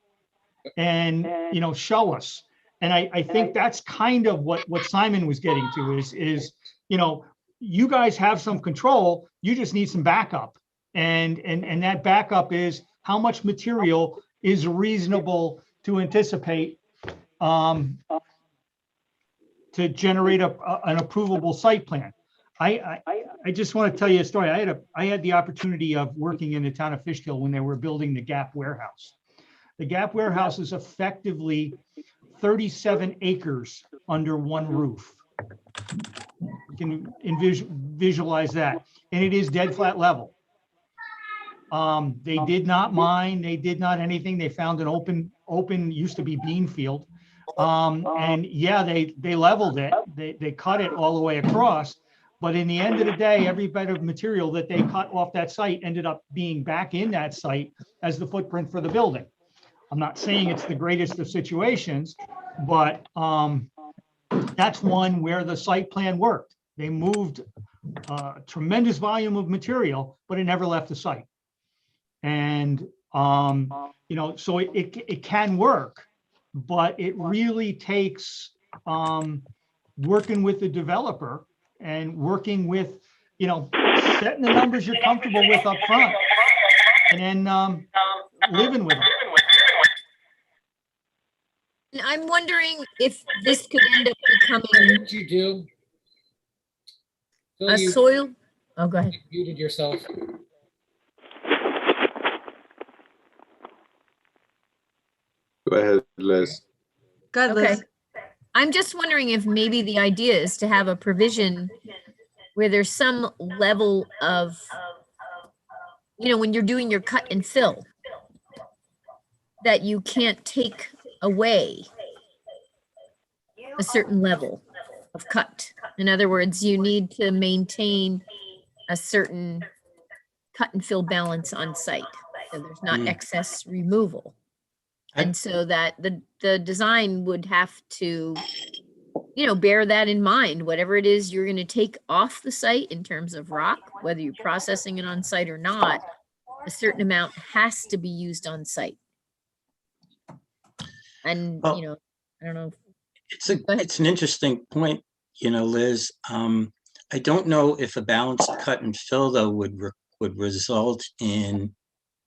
And, you know, show us. And I think that's kind of what Simon was getting to is, you know, you guys have some control, you just need some backup. And that backup is how much material is reasonable to anticipate to generate an approvable site plan. I just want to tell you a story. I had the opportunity of working in the town of Fishkill when they were building the Gap warehouse. The Gap warehouse is effectively 37 acres under one roof. You can visualize that. And it is dead flat level. They did not mine, they did not anything. They found an open used to be bean field. And yeah, they leveled it. They cut it all the way across. But in the end of the day, every bit of material that they cut off that site ended up being back in that site as the footprint for the building. I'm not saying it's the greatest of situations, but that's one where the site plan worked. They moved a tremendous volume of material, but it never left the site. And, you know, so it can work, but it really takes working with the developer and working with, you know, setting the numbers you're comfortable with up front, and then living with them. And I'm wondering if this could end up becoming What you do? Phil, a you soil. Oh, go ahead. muted yourself. Go ahead, Liz. Good, Okay. Liz. I'm just wondering if maybe the idea is to have a provision where there's some level of, you know, when you're doing your cut and fill, that you can't take away a certain level of cut. In other words, you need to maintain a certain cut and fill balance on site, so there's not excess removal. And so that the design would have to, you know, bear that in mind, whatever it is you're going to take off the site in terms of rock, whether you're processing it on site or not, a certain amount has to be used on site. And, Well, you know, I don't know. It's an interesting point, you know, Liz. I don't know if a balanced cut and fill, though, would result in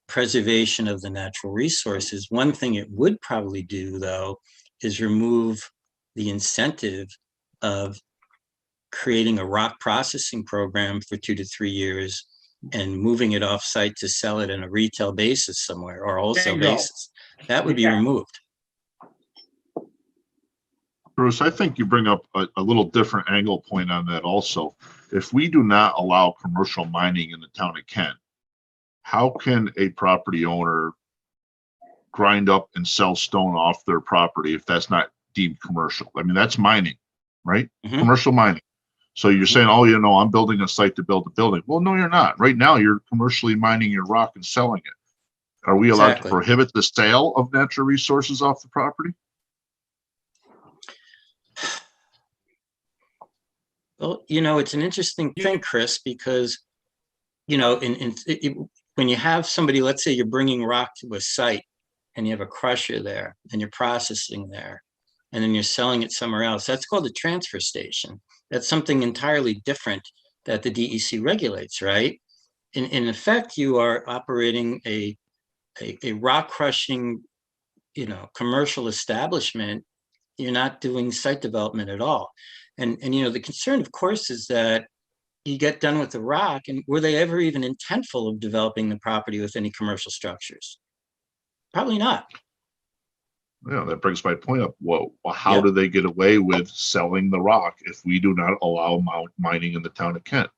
preservation of the natural resources. One thing it would probably do, though, is remove the incentive of creating a rock processing program for 2 to 3 years and moving it off site to sell it on a retail basis somewhere or wholesale Bingo. basis. That would be removed. Bruce, I think you bring up a little different angle point on that also. If we do not allow commercial mining in the town of Kent, how can a property owner grind up and sell stone off their property if that's not deemed commercial? I mean, that's mining, right? Mhm. Commercial mining. So you're saying, oh, you know, I'm building a site to build a building. Well, no, you're not. Right now, you're commercially mining your rock and selling it. Are we allowed Exactly. to prohibit the sale of natural resources off the property? Well, you know, it's an interesting thing, Chris, because, you know, when you have somebody, let's say you're bringing rock to a site and you have a crusher there and you're processing there, and then you're selling it somewhere else. That's called a transfer station. That's something entirely different that the DEC regulates, right? In effect, you are operating a rock crushing, commercial establishment. You're not doing site development at all. And the concern, of course, is that you get done with the rock, and were they ever even intentful of developing the property with any commercial structures? Probably not. Yeah, that brings my point up. Well, how Yeah. do they get away with selling the rock if we do not allow mining in the town of Kent?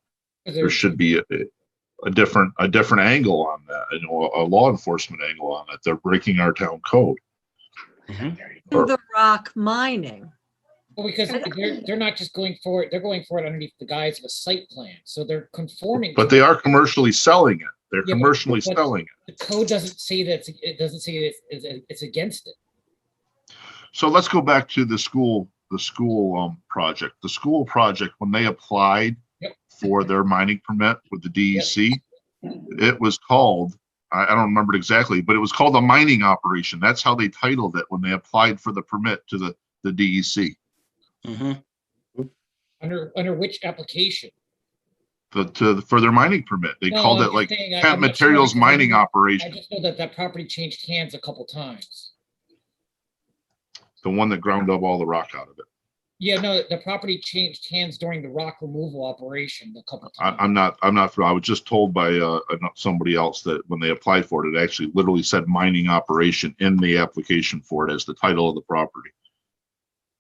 There should be a different angle on that, a law enforcement angle on that. They're breaking our town code. Do the rock mining. Well, because they're not just going for it, they're going for it underneath the guise of a site plan. So they're conforming. But they are commercially selling it. They're Yeah, commercially but selling it. The code doesn't say that, it's against it. So let's go back to the school project. The school project, when they applied for their mining permit with the DEC, it was called, I don't remember it exactly, but it was called a mining operation. That's how they titled it when they applied for the permit to the DEC. Under which application? For their mining permit. They No, called I'm it like just saying, Kent I'm not sure Materials because Mining I Operation, just know that property changed hands a couple times. the one that ground up all the rock out of it. Yeah, no, the property changed hands during the rock removal operation a couple times. I'm not, I was just told by somebody else that when they applied for it, it actually literally said mining operation in the application for it as the title of the property.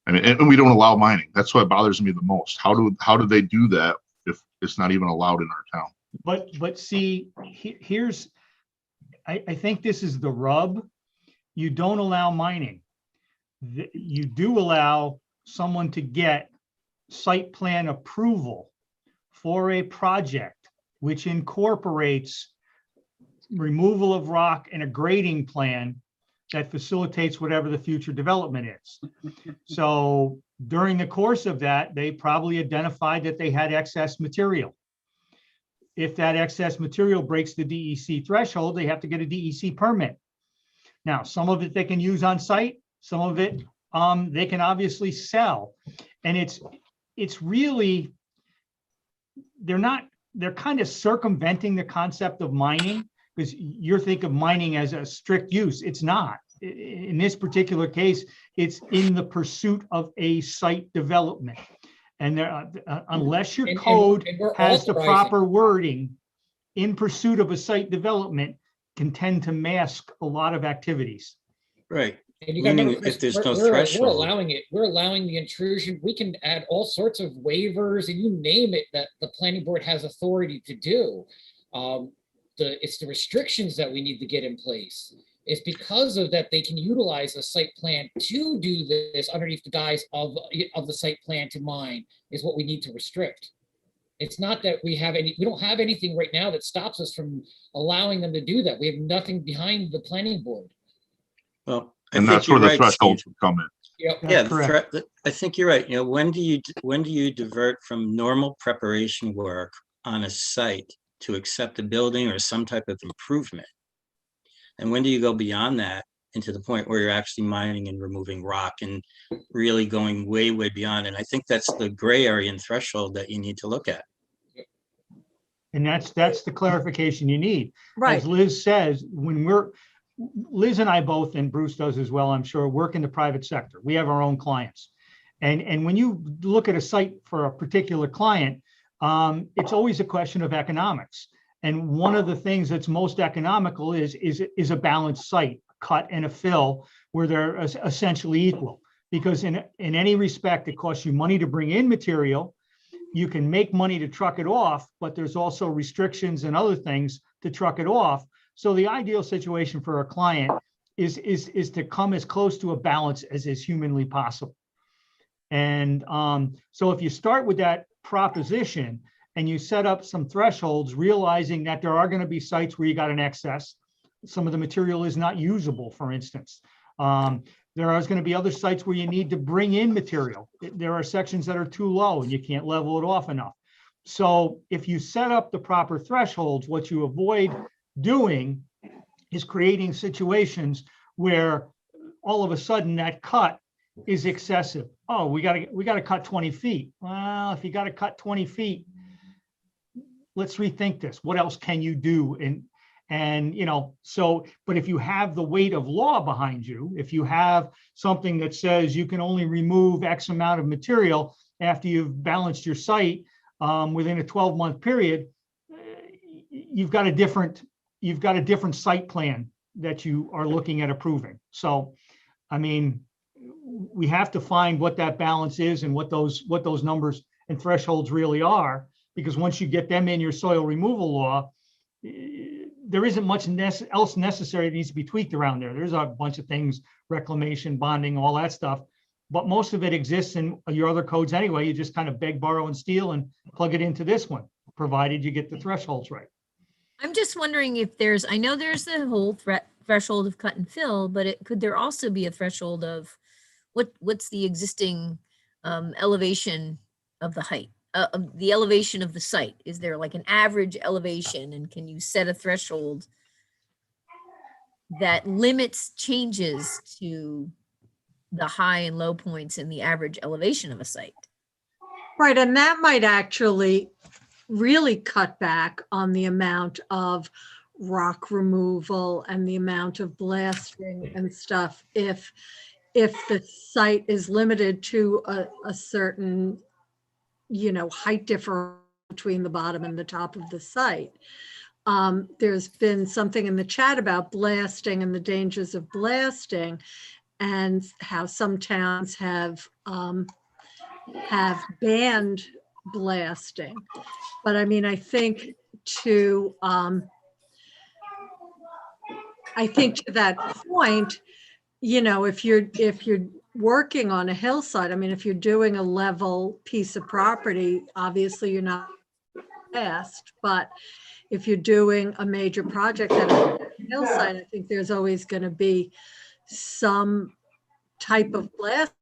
I mean, and we don't allow mining. That's what bothers me the most. How do they do that if it's not even allowed in our town? But see, here's, I think this is the rub. You don't allow mining. You do allow someone to get site plan approval for a project which incorporates removal of rock and a grading plan that facilitates whatever the future development is. So during the course of that, they probably identified that they had excess material. If that excess material breaks the DEC threshold, they have to get a DEC permit. Now, some of it they can use on site, some of it they can obviously sell. And it's really, they're kind of circumventing the concept of mining, because you're thinking of mining as a strict use. It's not. In this particular case, it's in the pursuit of a site development. And there, unless your code has the proper wording, in pursuit of a site development can tend to mask a lot of activities. Right. And you gotta Meaning remember, if there's no we're threshold. allowing it. We're allowing the intrusion. We can add all sorts of waivers and you name it that the planning board has authority to do. It's the restrictions that we need to get in place. It's because of that they can utilize a site plan to do this underneath the guise of the site plan to mine is what we need to restrict. It's not that we don't have anything right now that stops us from allowing them to do that. We have nothing behind the planning board. Well, And that's where the thresholds would come in. Yep. I think you're right. When do you divert from normal preparation work on a site to accept a building or some type of improvement? And when do you go beyond that into the point where you're actually mining and removing rock and really going way, way beyond? And I think that's the gray area and threshold that you need to look at. And that's the clarification you need. Right. As Liz says, Liz and I both, and Bruce does as well, I'm sure, work in the private sector. We have our own clients. And when you look at a site for a particular client, it's always a question of economics. And one of the things that's most economical is a balanced site, cut and a fill, where they're essentially equal. Because in any respect, it costs you money to bring in material. You can make money to truck it off, but there's also restrictions and other things to truck it off. So the ideal situation for a client is to come as close to a balance as is humanly possible. And so if you start with that proposition and you set up some thresholds, realizing that there are going to be sites where you got an excess, some of the material is not usable, for instance. There are going to be other sites where you need to bring in material. There are sections that are too low and you can't level it off enough. So if you set up the proper thresholds, what you avoid doing is creating situations where all of a sudden that cut is excessive. Oh, we gotta cut 20 feet. Well, if you gotta cut 20 feet, let's rethink this. What else can you do? And so, but if you have the weight of law behind you, if you have something that says you can only remove X amount of material after you've balanced your site within a 12-month period, you've got a different site plan that you are looking at approving. So, I mean, we have to find what that balance is and what those numbers and thresholds really are, because once you get them in your soil removal law, there isn't much else necessary that needs to be tweaked around there. There's a bunch of things, reclamation, bonding, all that stuff, but most of it exists in your other codes anyway. You just kind of beg, borrow, and steal and plug it into this one, provided you get the thresholds right. I'm just wondering if I know there's the whole threshold of cut and fill, but could there also be a threshold of what's the existing elevation of the height, the elevation of the site? Is there like an average elevation, and can you set a threshold that limits changes to the high and low points in the average elevation of a site? Right, and that might actually really cut back on the amount of rock removal and the amount of blasting and stuff if the site is limited to a certain, height difference between the bottom and the top of the site. There's been something in the chat about blasting and the dangers of blasting, and how some towns have banned blasting. But I mean, I think to that point, if you're working on a hillside, I mean, if you're doing a level piece of property, obviously you're not blast, but if you're doing a major project at a hillside, I think there's always going to be some type of blast.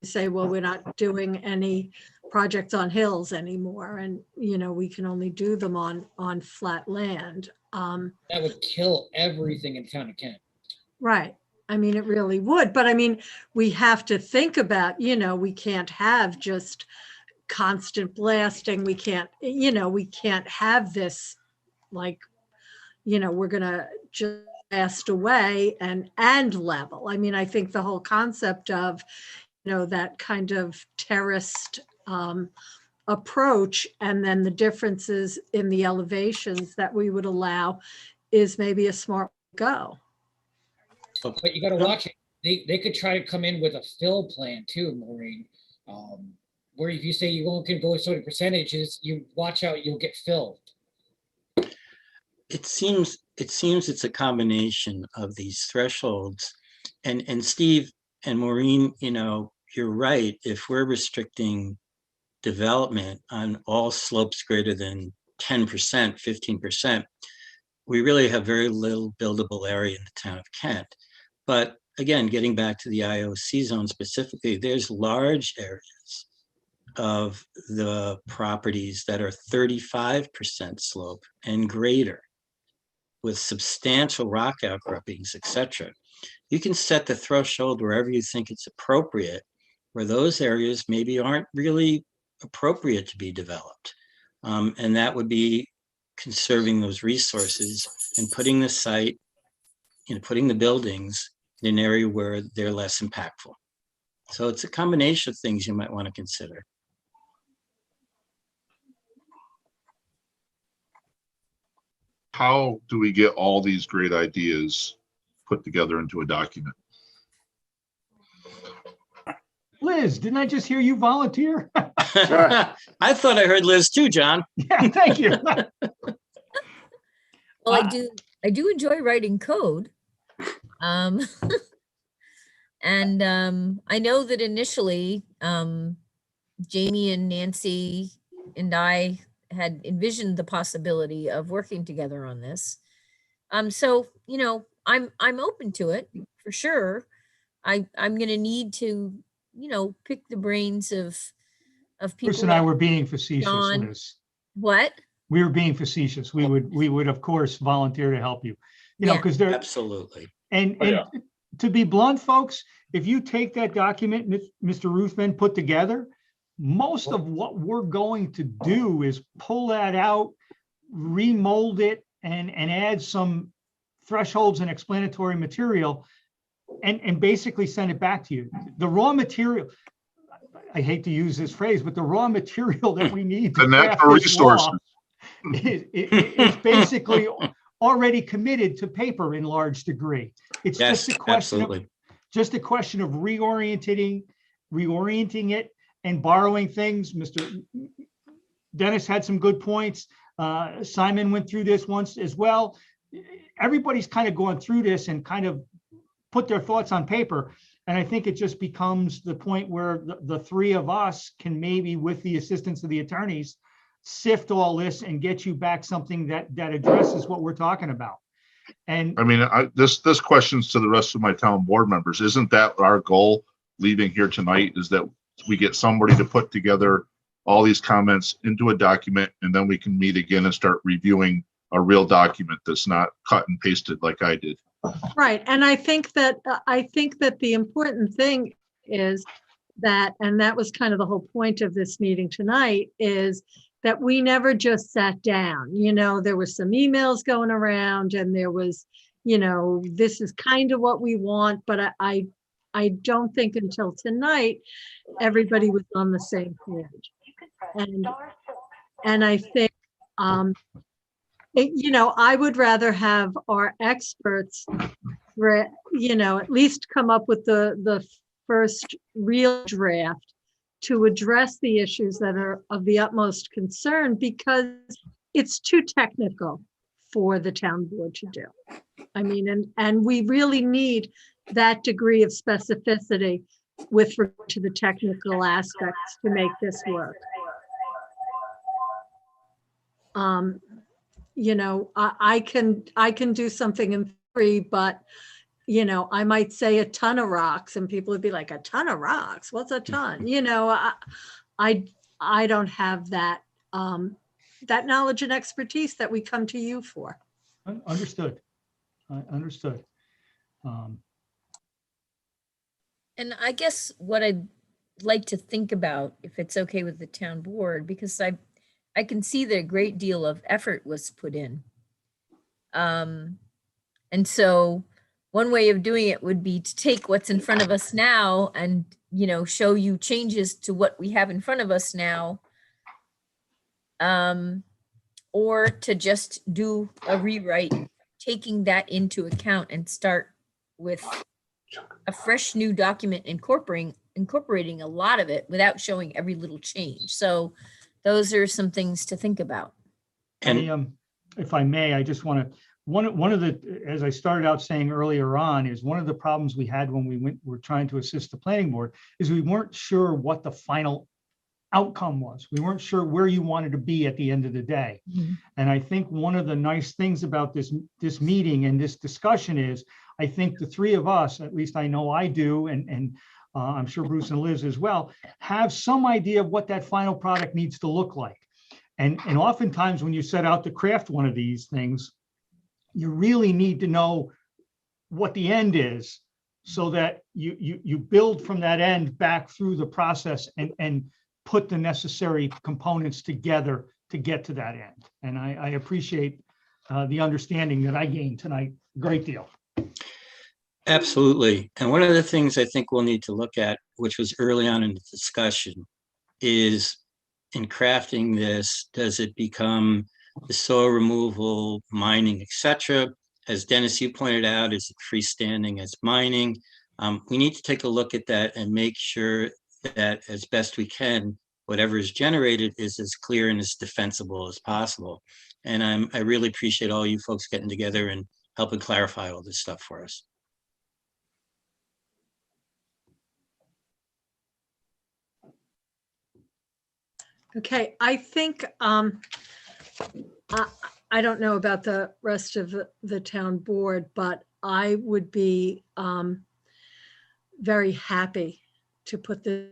Say, well, we're not doing any projects on hills anymore, and we can only do them on flat land. That would kill everything in town of Kent. Right. I mean, it really would. But I mean, we have to think about, we can't have just constant blasting. We can't, we can't have this like, we're going to just blast away and level. I mean, I think the whole concept of, that kind of terraced approach, and then the differences in the elevations that we would allow is maybe a smart go. But you got to watch it. They could try to come in with a fill plan too, Maureen. Where if you say you only can go certain percentages, you watch out, you'll get filled. It seems it's a combination of these thresholds, and Steve and Maureen, you're right. If we're restricting development on all slopes greater than 10%, 15%, we really have very little buildable area in the town of Kent. But again, getting back to the IOC zone specifically, there's large areas of the properties that are 35% slope and greater, with substantial rock outcroppings, etc. You can set the threshold wherever you think it's appropriate, where those areas maybe aren't really appropriate to be developed. And that would be conserving those resources and putting the site, putting the buildings in an area where they're less impactful. So it's a combination of things you might want to consider. How do we get all these great ideas put together into a document? Liz, didn't I just hear you volunteer? I thought I heard Liz too, John. Yeah, thank you. Well, I do enjoy writing code. And I know that initially, Jamie and Nancy and I had envisioned the possibility of working together on this. So, I'm open to it for sure. I'm going to need to, pick the brains of people. Bruce and I were being facetious, John. Liz. What? We were being facetious. We would of course volunteer to help you. Yeah. Because there Absolutely. and Oh, yeah. to be blunt, folks, if you take that document Mr. Ruthven put together, most of what we're going to do is pull that out, remold it, and add some thresholds and explanatory material, and basically send it back to you. The raw material, I hate to use this phrase, but the raw material that we need to The craft natural this law resources. is basically already committed to paper in large degree. It's Yes, just a question of absolutely. reorienting it and borrowing things. Mr. Dennis had some good points. Simon went through this once as well. Everybody's kind of gone through this and kind of put their thoughts on paper. And I think it just becomes the point where the three of us can maybe, with the assistance of the attorneys, sift all this and get you back something that addresses what we're talking about. And I mean, this question's to the rest of my town board members. Isn't that our goal leaving here tonight, is that we get somebody to put together all these comments into a document, and then we can meet again and start reviewing a real document that's not cut and pasted like I did. Right, and I think that the important thing is that, and that was kind of the whole point of this meeting tonight, is that we never just sat down. You know, there were some emails going around, and there was, you know, this is kind of what we want, but I don't think until tonight everybody was on the same page. And I think, you know, I would rather have our experts, you know, at least come up with the first real draft to address the issues that are of the utmost concern, because it's too technical for the town board to do. I mean, and we really need that degree of specificity with regard to the technical aspects to make this work. You know, I can do something in theory, but, you know, I might say a ton of rocks and people would be like, a ton of rocks? What's a ton? You know, I don't have that, that knowledge and expertise that we come to you for. understood. Understood. And I guess what I'd like to think about, if it's okay with the town board, because I can see that a great deal of effort was put in. And so one way of doing it would be to take what's in front of us now and, you know, show you changes to what we have in front of us now. Or to just do a rewrite, taking that into account and start with a fresh new document incorporating a lot of it without showing every little change. So those are some things to think about. And If I may, I just want to, one of the, as I started out saying earlier on, is one of the problems we had when we were trying to assist the planning board is we weren't sure what the final outcome was. We weren't sure where you wanted to be at the end of the day. Mm-hmm. And I think one of the nice things about this meeting and this discussion is, I think the three of us, at least I know I do, and I'm sure Bruce and Liz as well, have some idea of what that final product needs to look like. And oftentimes when you set out to craft one of these things, you really need to know what the end is, so that you build from that end back through the process and put the necessary components together to get to that end. And I appreciate the understanding that I gained tonight a great deal. absolutely. And one of the things I think we'll need to look at, which was early on in the discussion, is in crafting this, does it become the soil removal, mining, etc.? As Dennis, you pointed out, is it freestanding as mining? We need to take a look at that and make sure that as best we can, whatever is generated is as clear and as defensible as possible. And I really appreciate all you folks getting together and helping clarify all this stuff for us. Okay, I think, I don't know about the rest of the town board, but I would be very happy to put the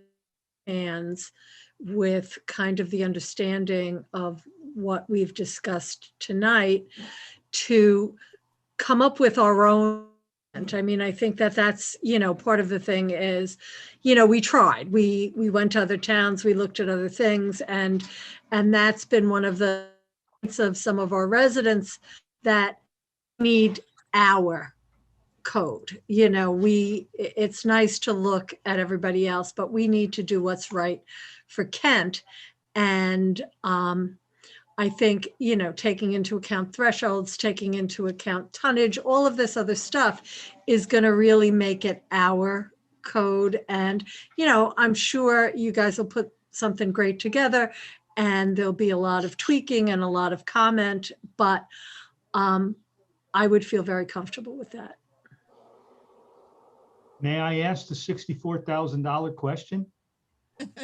hands with kind of the understanding of what we've discussed tonight, to come up with our own I mean, I think that that's, part of the thing is, we tried, we went to other towns, we looked at other things, and that's been one of the points of some of our residents that need our code. It's nice to look at everybody else, but we need to do what's right for Kent. And I think, taking into account thresholds, taking into account tonnage, all of this other stuff is going to really make it our code. And, I'm sure you guys will put something great together and there'll be a lot of tweaking and a lot of comment, but I would feel very comfortable with that. May I ask the $64,000 question?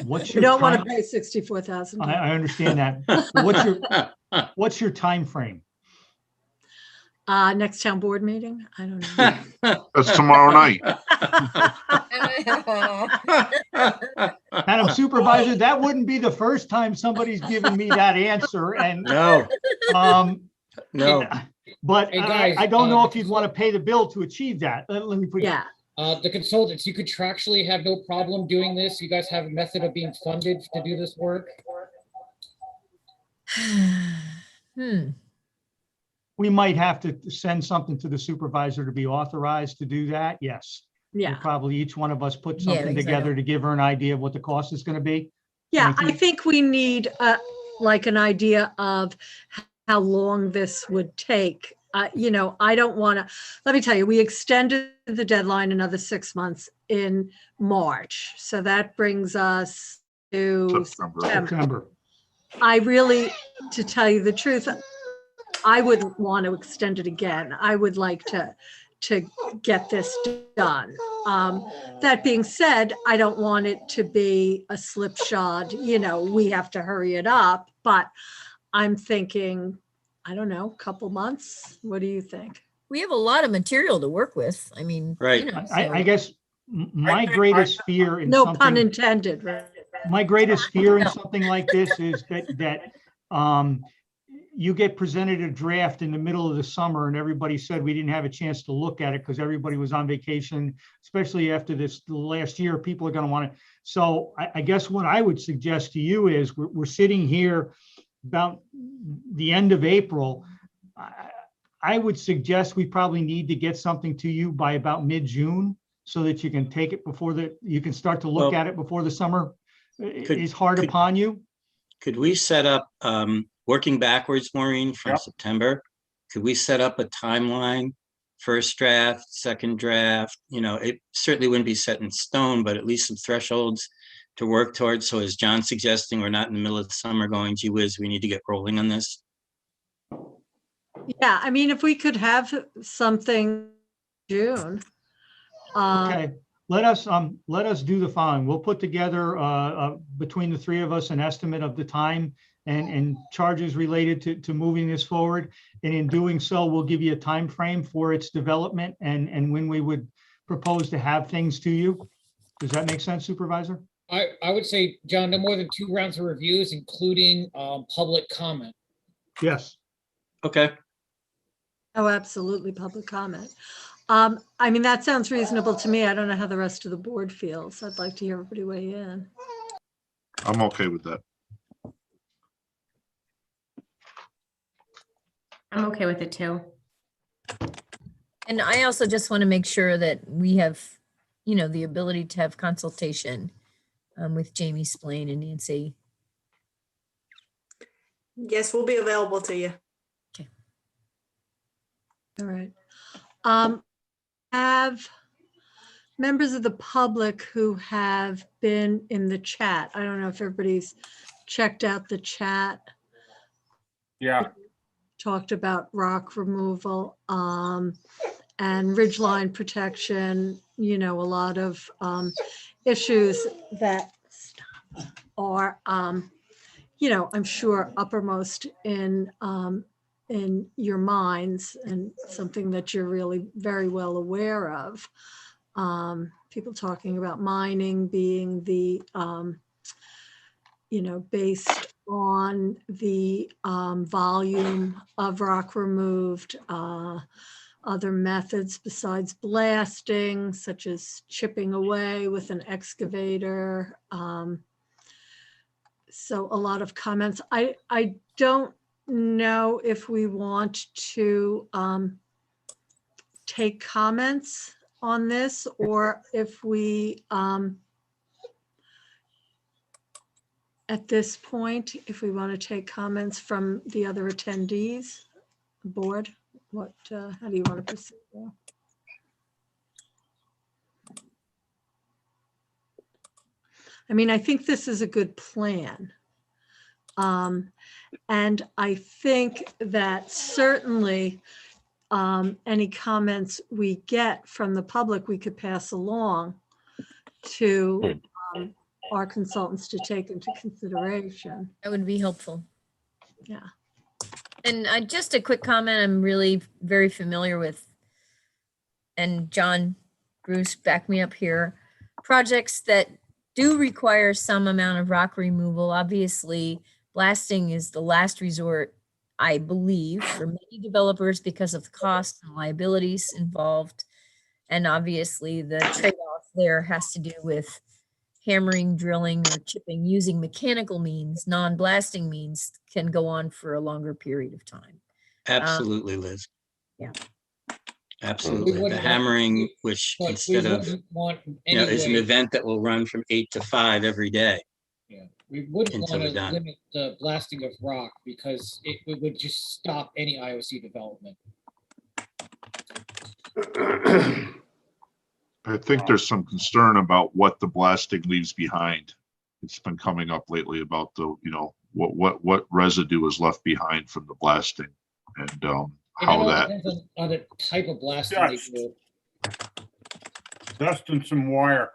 What's You your don't want to time? pay $64,000. I understand that. What's your time frame? Next town board meeting? I don't know. That's tomorrow night. Madam Supervisor, that wouldn't be the first time somebody's given me that answer, and No, no. but Hey, guys, I don't know if you'd want to pay the bill to achieve that. Let me put it. Yeah. The consultants, you contractually have no problem doing this. You guys have a method of being funded to do this work? We might have to send something to the supervisor to be authorized to do that. Yes. Yeah. We'll probably each one of us put Yeah, something exactly. together to give her an idea of what the cost is going to be. Yeah, Thank I you. think we need like an idea of how long this would take. I don't want to, let me tell you, we extended the deadline another 6 months in March. So that brings us to September. September. I really, to tell you the truth, I wouldn't want to extend it again. I would like to get this done. That being said, I don't want it to be a slipshod, we have to hurry it up, but I'm thinking, I don't know, couple months. What do you think? We have a lot of material to work with. I mean, Right. I so- guess my greatest fear in No pun something, intended, right? my greatest fear in No. something like this is that you get presented a draft in the middle of the summer and everybody said we didn't have a chance to look at it because everybody was on vacation, especially after the last year, people are going to want to. So I guess what I would suggest to you is we're sitting here about the end of April. I would suggest we probably need to get something to you by about mid-June so that you can take it before you can start to look Well, at it before the summer could- is hard could- upon you. Could we set up, working backwards, Maureen, from Yep. September? Could we set up a timeline? First draft, second draft, it certainly wouldn't be set in stone, but at least some thresholds to work towards. So as John's suggesting, we're not in the middle of the summer going, gee whiz, we need to get rolling on this. Yeah, I mean, if we could have something June. Okay, let us do the following. We'll put together between the three of us an estimate of the time and charges related to moving this forward. And in doing so, we'll give you a time frame for its development and when we would propose to have things to you. Does that make sense, Supervisor? I would say, John, no more than 2 rounds of reviews, including public comment. Yes. Okay, Oh, absolutely, public comment. I mean, that sounds reasonable to me. I don't know how the rest of the board feels. I'd like to hear everybody weigh in. I'm okay with that. I'm okay with it too. And I also just want to make sure that we have, the ability to have consultation with Jamie Splain and Nancy. Yes, we'll be available to you. All right. Have members of the public who have been in the chat. I don't know if everybody's checked out the chat, Yeah, talked about rock removal, and ridgeline protection, a lot of issues that are, I'm sure uppermost in your minds and something that you're really very well aware of. People talking about mining being the, based on the volume of rock removed, other methods besides blasting, such as chipping away with an excavator. So a lot of comments. I don't know if we want to take comments on this, or if we, at this point, if we want to take comments from the other attendees, board, what, how do you want to proceed? Will? I mean, I think this is a good plan. And I think that certainly any comments we get from the public, we could pass along to our consultants to take into consideration. That would be helpful. Yeah. And just a quick comment, I'm really very familiar with, and John, Bruce, back me up here, projects that do require some amount of rock removal. Obviously, blasting is the last resort, I believe, for many developers because of the costs and liabilities involved. And obviously the trade-off there has to do with hammering, drilling, or chipping using mechanical means. Non-blasting means can go on for a longer period of time. Absolutely, Liz. Yeah. Absolutely. The hammering, which But we instead of, wouldn't want is an anyway- event that will run from 8 to 5 every day. Yeah, we wouldn't until want we're to done. limit the blasting of rock because it would just stop any IOC development. I think there's some concern about what the blasting leaves behind. It's been coming up lately about the, what residue is left behind from the blasting, and And it how all that, depends on the type of blasting they Dust. do. Dust and some wire.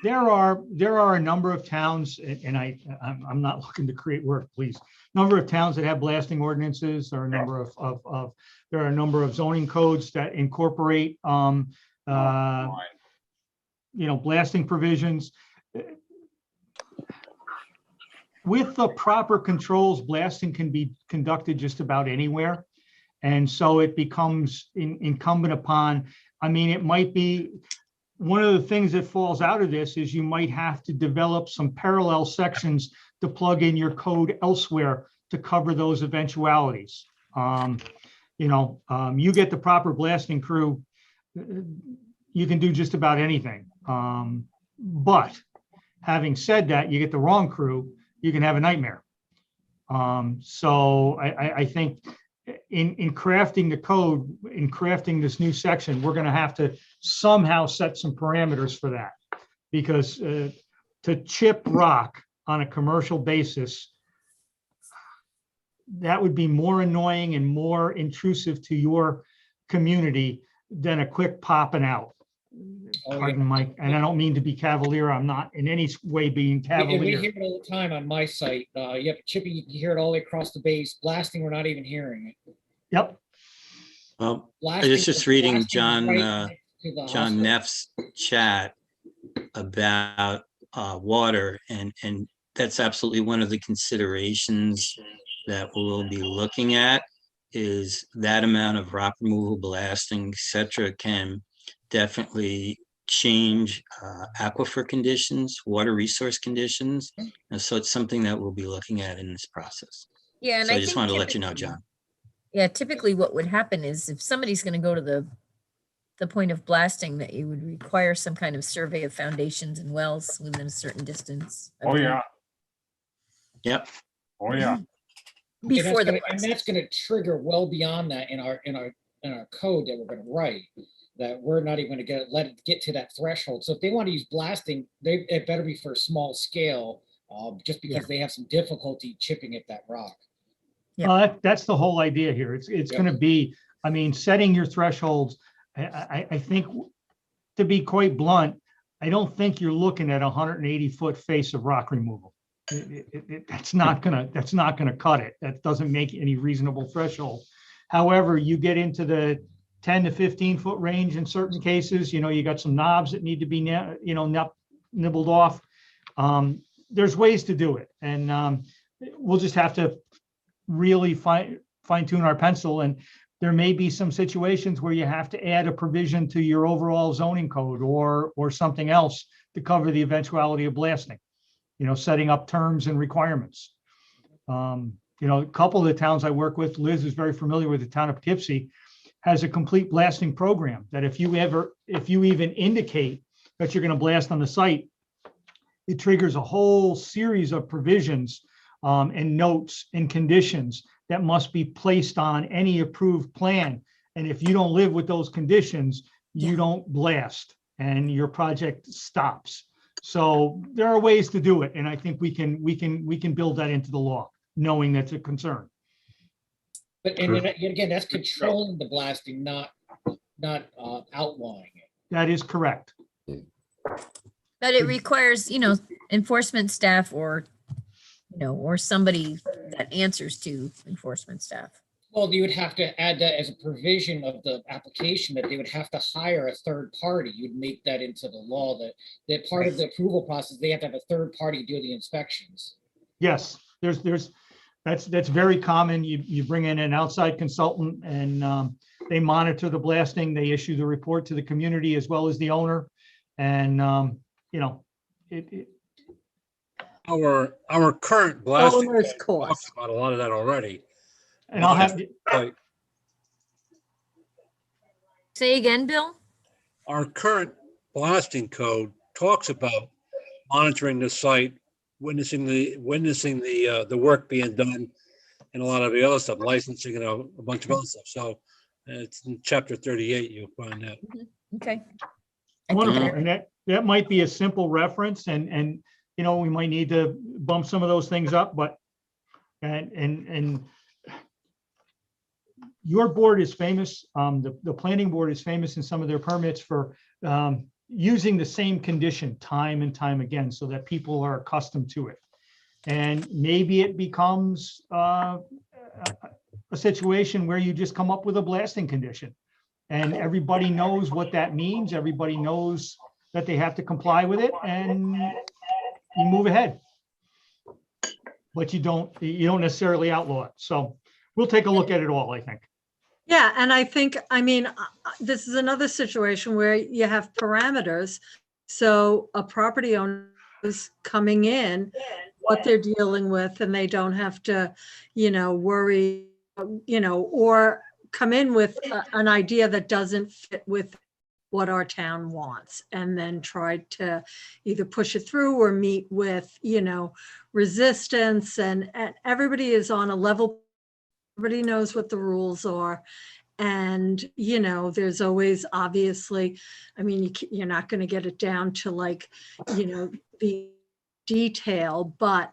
There are a number of towns, and I'm not looking to create work, please. Number of towns that have blasting ordinances, or a number of there are a number of zoning codes that incorporate blasting provisions. With the proper controls, blasting can be conducted just about anywhere. And so it becomes incumbent upon, it might be, one of the things that falls out of this is you might have to develop some parallel sections to plug in your code elsewhere to cover those eventualities. You get the proper blasting crew, you can do just about anything. But having said that, you get the wrong crew, you can have a nightmare. So I think in crafting the code, in crafting this new section, we're going to have to somehow set some parameters for that, because to chip rock on a commercial basis, that would be more annoying and more intrusive to your community than a quick popping out. Pardon my, and I don't mean to be cavalier. I'm not in any way being And we cavalier. hear it all the time on my site. You have chipping, you can hear it all the way across the base. Blasting, we're not even hearing it. Yep. Well, I Blasting was just is reading blasting John right next to the John hospital. Neff's chat about water, and that's absolutely one of the considerations that we'll be looking at, is that amount of rock removal, blasting, et cetera, can definitely change aquifer conditions, water resource conditions. And so it's something that we'll be looking at in this process. Yeah, and So I I just think wanted to let you know, typically- John. Yeah, typically what would happen is if somebody's going to go to the point of blasting, that you would require some kind of survey of foundations and wells within a certain distance. Oh, yeah. Yep. Oh, yeah. Before the And that's gonna trigger well beyond that in our code that we're gonna write, that we're not even gonna let it get to that threshold. So if they want to use blasting, it better be for a small scale, just because they have some difficulty chipping at that rock. That's the whole idea here. It's going to be, setting your thresholds. I think, to be quite blunt, I don't think you're looking at 180-foot face of rock removal. That's not gonna cut it. That doesn't make any reasonable threshold. However, you get into the 10 to 15-foot range in certain cases, you got some knobs that need to be, nibbled off. There's ways to do it, and we'll just have to really fine tune our pencil. And there may be some situations where you have to add a provision to your overall zoning code or something else to cover the eventuality of blasting, setting up terms and requirements. A couple of the towns I work with, Liz is very familiar with the town of Poughkeepsie, has a complete blasting program that if you even indicate that you're going to blast on the site, it triggers a whole series of provisions and notes and conditions that must be placed on any approved plan. And if you don't live with those conditions, you don't blast and your project stops. So there are ways to do it. And I think we can build that into the law, knowing that's a concern. But and again, that's controlling the blasting, not outlawing it. That is correct. But it requires, enforcement staff or somebody that answers to enforcement staff. Well, you would have to add that as a provision of the application that they would have to hire a third party. You'd make that into the law that part of the approval process, they have to have a third party do the inspections. Yes, that's very common. You bring in an outside consultant and they monitor the blasting. They issue the report to the community as well as the owner. And, our current blasting Owner's code talks cost. about a lot of that already. and I'll have, Like, Say again, Bill? our current blasting code talks about monitoring the site, witnessing the work being done, and a lot of the other stuff, licensing and a bunch of other stuff. So it's in chapter 38. You'll find that. Okay. wonderful. And that might be a simple reference and we might need to bump some of those things up, but and your board is famous, the planning board is famous in some of their permits for using the same condition time and time again so that people are accustomed to it. And maybe it becomes a situation where you just come up with a blasting condition and everybody knows what that means. Everybody knows that they have to comply with it and you move ahead. But you don't necessarily outlaw it. So we'll take a look at it all, I think. Yeah, and I think, this is another situation where you have parameters. So a property owner is coming in, what they're dealing with, and they don't have to, worry, or come in with an idea that doesn't fit with what our town wants, and then try to either push it through or meet with, resistance, and everybody is on a level. Everybody knows what the rules are. And, there's always obviously, you're not going to get it down to the detail, but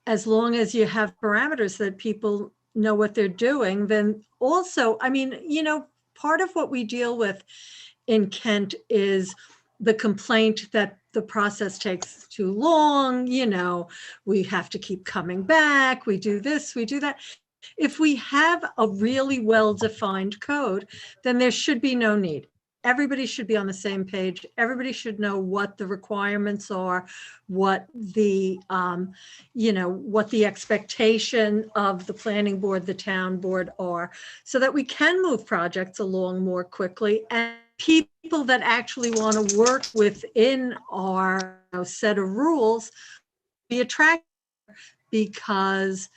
as long as you have parameters that people know what they're doing, then also, part of what we deal with in Kent is the complaint that the process takes too long, we have to keep coming back, we do this, we do that. If we have a really well-defined code, then there should be no need. Everybody should be on the same page. Everybody should know what the requirements are, what the expectation of the planning board, the town board are, so that we can move projects along more quickly. And people that actually want to work within our set of rules be attracted because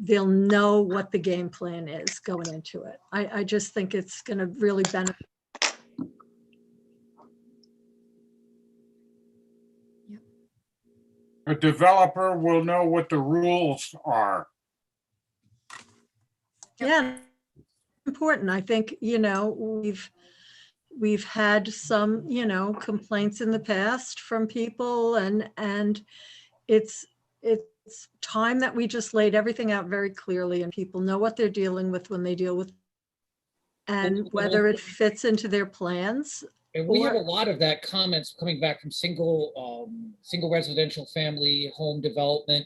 they'll know what the game plan is going into it. I just think it's going to really benefit. A developer will know what the rules are. Yeah, important. I think, we've had some, complaints in the past from people and it's time that we just laid everything out very clearly and people know what they're dealing with when they deal with, and whether it fits into their plans. And we have a lot of that comments coming back from single residential family home development.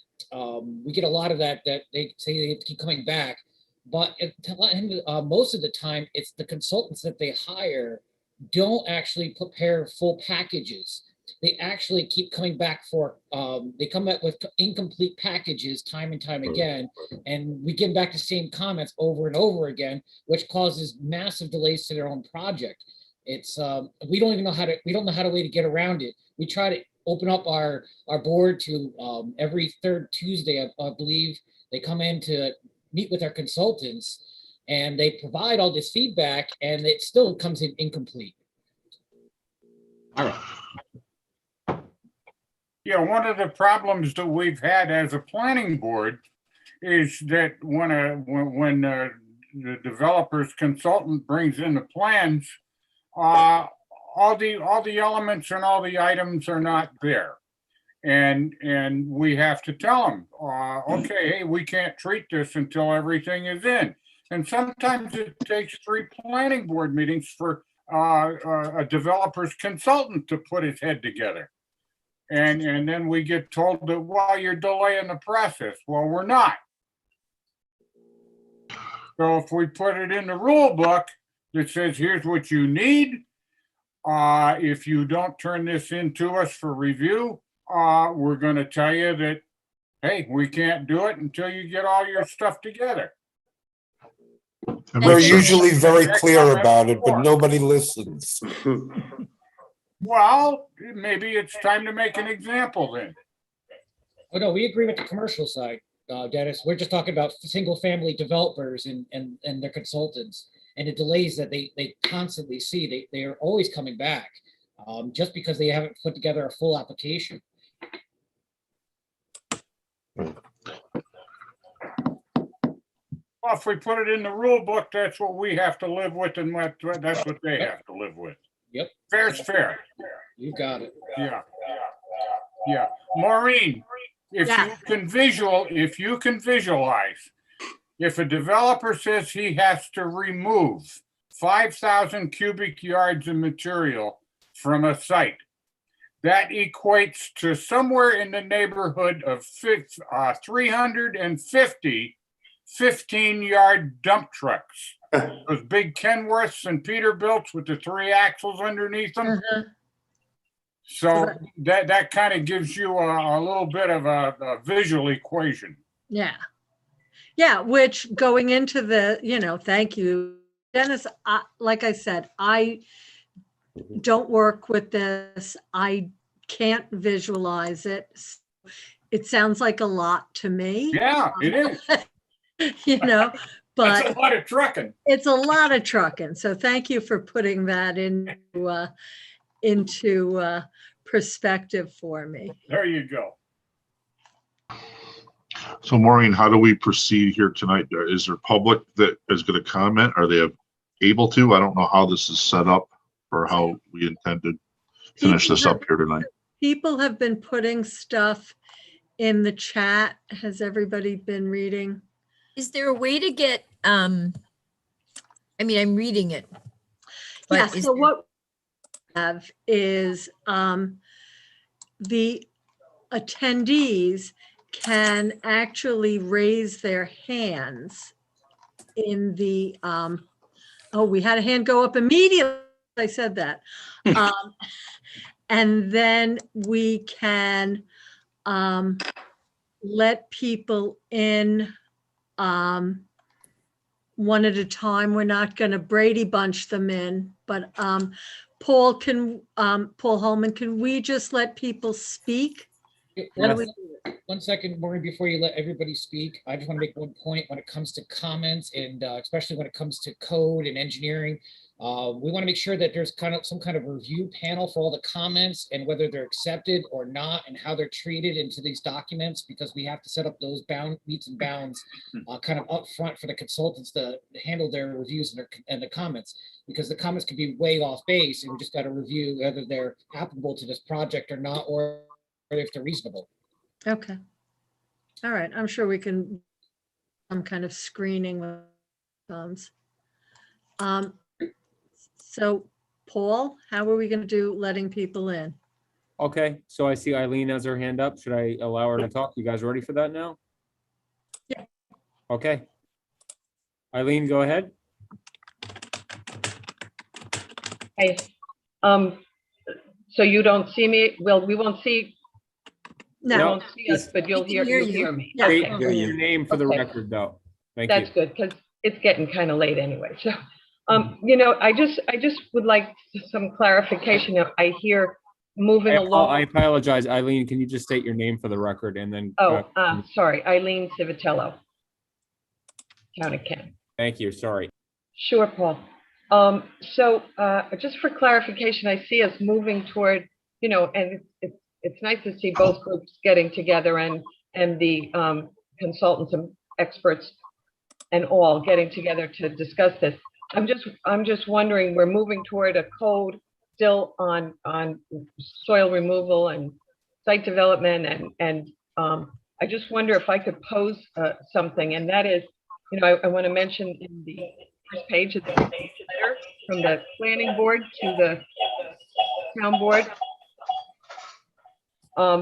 We get a lot of that they say they have to keep coming back, but most of the time it's the consultants that they hire don't actually prepare full packages. they actually keep coming back for, they come up with incomplete packages time and time again. And we give back the same comments over and over again, which causes massive delays to their own project. It's, we don't even know how to, we don't know how to way to get around it. We try to open up our board to every third Tuesday, I believe. They come in to meet with our consultants and they provide all this feedback and it still comes in incomplete. All right. Yeah, one of the problems that we've had as a planning board is that when the developer's consultant brings in the plans, all the elements and all the items are not there. And we have to tell them, okay, hey, we can't treat this until everything is in. And sometimes it takes 3 planning board meetings for a developer's consultant to put his head together. And then we get told that, well, you're delaying the process. Well, we're not. So if we put it in the rule book that says, here's what you need. If you don't turn this into us for review, we're going to tell you that, hey, we can't do it until you get all your stuff together. We're usually very clear about it, but nobody listens. Well, maybe it's time to make an example then. Oh, no, we agree with the commercial side, Dennis. We're just talking about single family developers and their consultants and the delays that they constantly see. They are always coming back just because they haven't put together a full application. Well, if we put it in the rule book, that's what we have to live with, and that's what they have to live with. Yep. Fair's fair. You got it. Yeah. Yeah. Maureen, if you can visualize, if a developer says he has to remove 5,000 cubic yards of material from a site, that equates to somewhere in the neighborhood of 350 15-yard dump trucks. Those big Kenworths and Peterbilts with the 3 axles underneath them. So that kind of gives you a little bit of a visual equation. Yeah. Yeah, which going into the, thank you, Dennis, like I said, I don't work with this. I can't visualize it. It sounds like a lot to me. Yeah, it is. But it's a lot of trucking. It's a lot of trucking. So thank you for putting that into perspective for me. There you go. So Maureen, how do we proceed here tonight? Is there public that is going to comment? Are they able to? I don't know how this is set up or how we intend to finish this up here tonight. People have been putting stuff in the chat. Has everybody been reading? Is there a way to get, I'm reading it. Yeah, so what we have is the attendees can actually raise their hands in the, we had a hand go up immediately. I said that. And then we can let people in one at a time. We're not going to Brady Bunch them in, but Paul Holman, can we just let people speak? How do we do it? 1 second, Maureen, before you let everybody speak, I just want to make one point when it comes to comments and especially when it comes to code and engineering. We want to make sure that there's some kind of review panel for all the comments and whether they're accepted or not and how they're treated into these documents, because we have to set up those meets and bounds kind of up front for the consultants to handle their reviews and the comments, because the comments could be way off base and we just got to review whether they're applicable to this project or not, or if they're reasonable. Okay. All right. I'm sure we can some kind of screening with thumbs. So Paul, how are we going to do letting people in? Okay, so I see Eileen has her hand up. Should I allow her to talk? You guys ready for that now? Yeah. Okay. Eileen, go ahead. So you don't see me? Well, we won't see, you No, won't see us, but you'll We can hear you'll you. hear me. Yeah. State Okay. Hear you. your name for the Okay. record, though. Thank you. That's good, because it's getting kind of late anyway. So, you know, I just would like some clarification. I hear moving I along. apologize, Eileen. Can you just state your name for the record and then? Sorry, Eileen Civitello, Town of Kent. Thank you. Sorry. Sure, Paul. So just for clarification, I see us moving toward, you know, and it's nice to see both groups getting together and the consultants and experts and all getting together to discuss this. I'm just wondering, we're moving toward a code still on soil removal and site development, and I just wonder if I could pose something, and that is, you know, I want to mention in the first page of the letter from the planning board to the town board.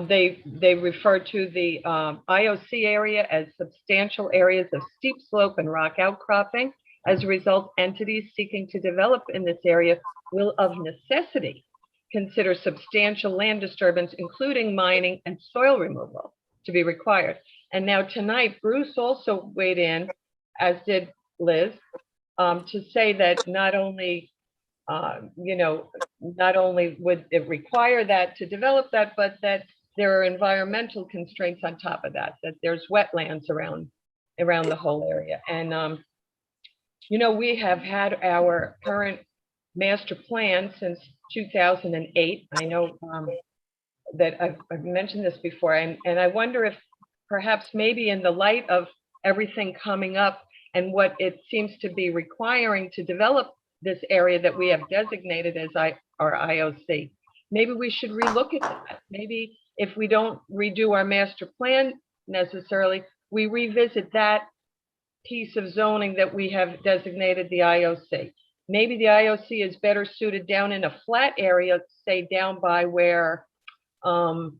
They refer to the IOC area as substantial areas of steep slope and rock outcropping. As a result, entities seeking to develop in this area will of necessity consider substantial land disturbance, including mining and soil removal, to be required. And now tonight, Bruce also weighed in, as did Liz, to say that not only, you know, not only would it require that to develop that, but that there are environmental constraints on top of that, that there's wetlands around the whole area. And, you know, we have had our current master plan since 2008. I know that I've mentioned this before, and I wonder if perhaps maybe in the light of everything coming up and what it seems to be requiring to develop this area that we have designated as our IOC, maybe we should relook at that. Maybe if we don't redo our master plan necessarily, we revisit that piece of zoning that we have designated the IOC. Maybe the IOC is better suited down in a flat area, say down by where the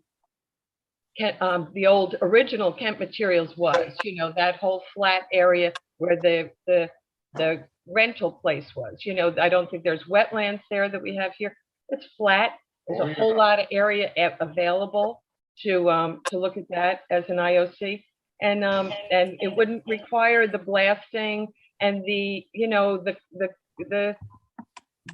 old original Kent Materials was, you know, that whole flat area where the rental place was. You know, I don't think there's wetlands there that we have here. It's flat. There's a whole lot of area available to look at that as an IOC. And it wouldn't require the blasting and the, you know,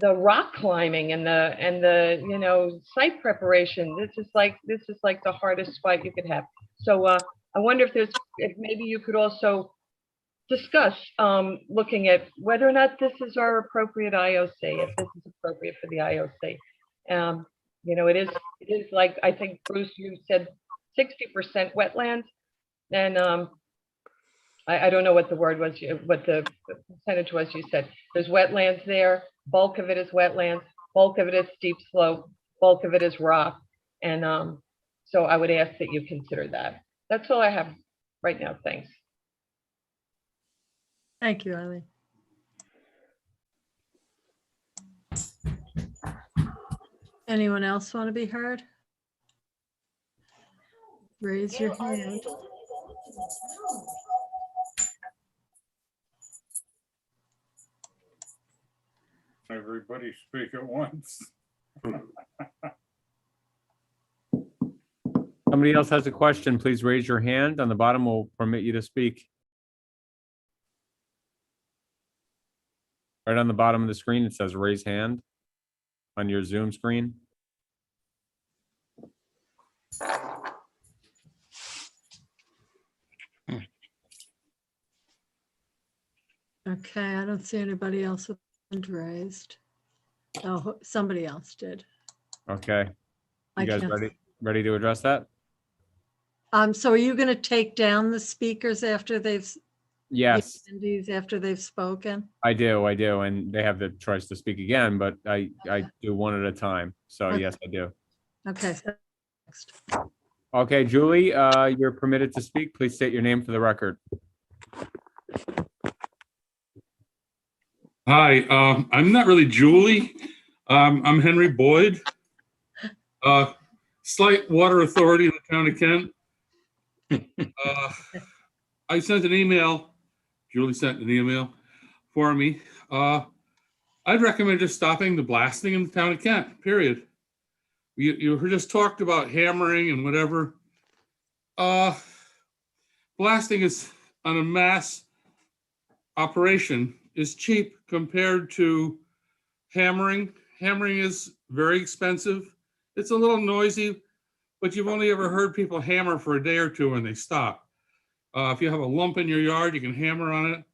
the rock climbing and the you know, site preparation. This is like the hardest spot you could have. So I wonder if maybe you could also discuss looking at whether or not this is our appropriate IOC, if this is appropriate for the IOC. You know, it is like, I think Bruce, you said 60% wetlands. And I don't know what the word was, what the percentage was you said. There's wetlands there. Bulk of it is wetlands. Bulk of it is steep slope. Bulk of it is rock. And so I would ask that you consider that. That's all I have right now. Thanks. Thank you, Eileen. Anyone else want to be heard? Raise your hand. Everybody speak at once. Somebody else has a question, please raise your hand. On the bottom, we'll permit you to speak. Right on the bottom of the screen, it says raise hand on your Zoom screen. Okay, I don't see anybody else with hand raised. Oh, somebody else did. Okay. I You guys can't- ready to address that? So are you going to take down the speakers after they've Yes, attendees after they've spoken? I do. And they have the choice to speak again, but I do one at a time. So Okay. yes, I do. Okay. So next. Okay, Julie, you're permitted to speak. Please state your name for the record. Hi, I'm not really Julie. I'm Henry Boyd. Slight water authority in the town of Kent. I sent an email, Julie sent an email for me. I'd recommend just stopping the blasting in the town of Kent, period. you just talked about hammering and whatever. Blasting is on a mass operation is cheap compared to hammering. Hammering is very expensive. It's a little noisy, but you've only ever heard people hammer for a day or two and they stop. If you have a lump in your yard, you can hammer on it.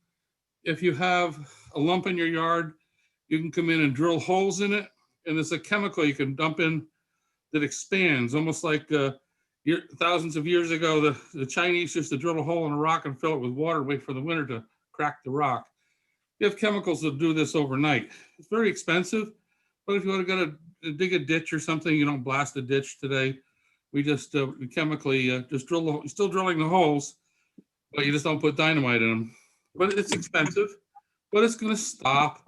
If you have a lump in your yard, you can come in and drill holes in it. And there's a chemical you can dump in that expands, almost like thousands of years ago, the Chinese used to drill a hole in a rock and fill it with water, wait for the winter to crack the rock. You have chemicals that do this overnight. It's very expensive, but if you want to go to dig a ditch or something, you don't blast a ditch today. We just chemically just drill, still drilling the holes, but you just don't put dynamite in them. But it's expensive, but it's going to stop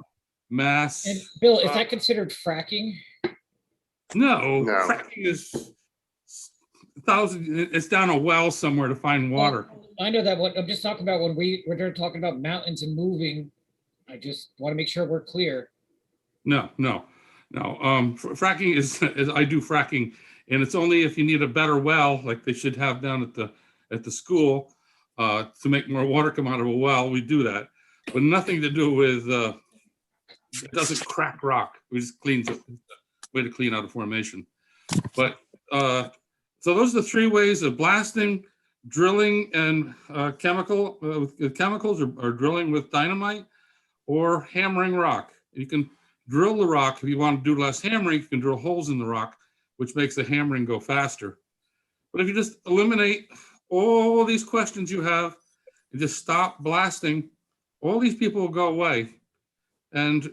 mass. And Bill, is that considered fracking? No, fracking is it's down a well somewhere to find water. I know that one. I'm just talking about when we're talking about mountains and moving. I just want to make sure we're clear. No. Fracking is I do fracking, and it's only if you need a better well, like they should have down at the school, to make more water come out of a well. We do that, but nothing to do with it doesn't crack rock. We just cleans it. Way to clean out a formation. But so those are the three ways of blasting, drilling, and chemicals, or drilling with dynamite, or hammering rock. You can drill the rock. If you want to do less hammering, you can drill holes in the rock, which makes the hammering go faster. But if you just eliminate all these questions you have, and just stop blasting, all these people will go away. And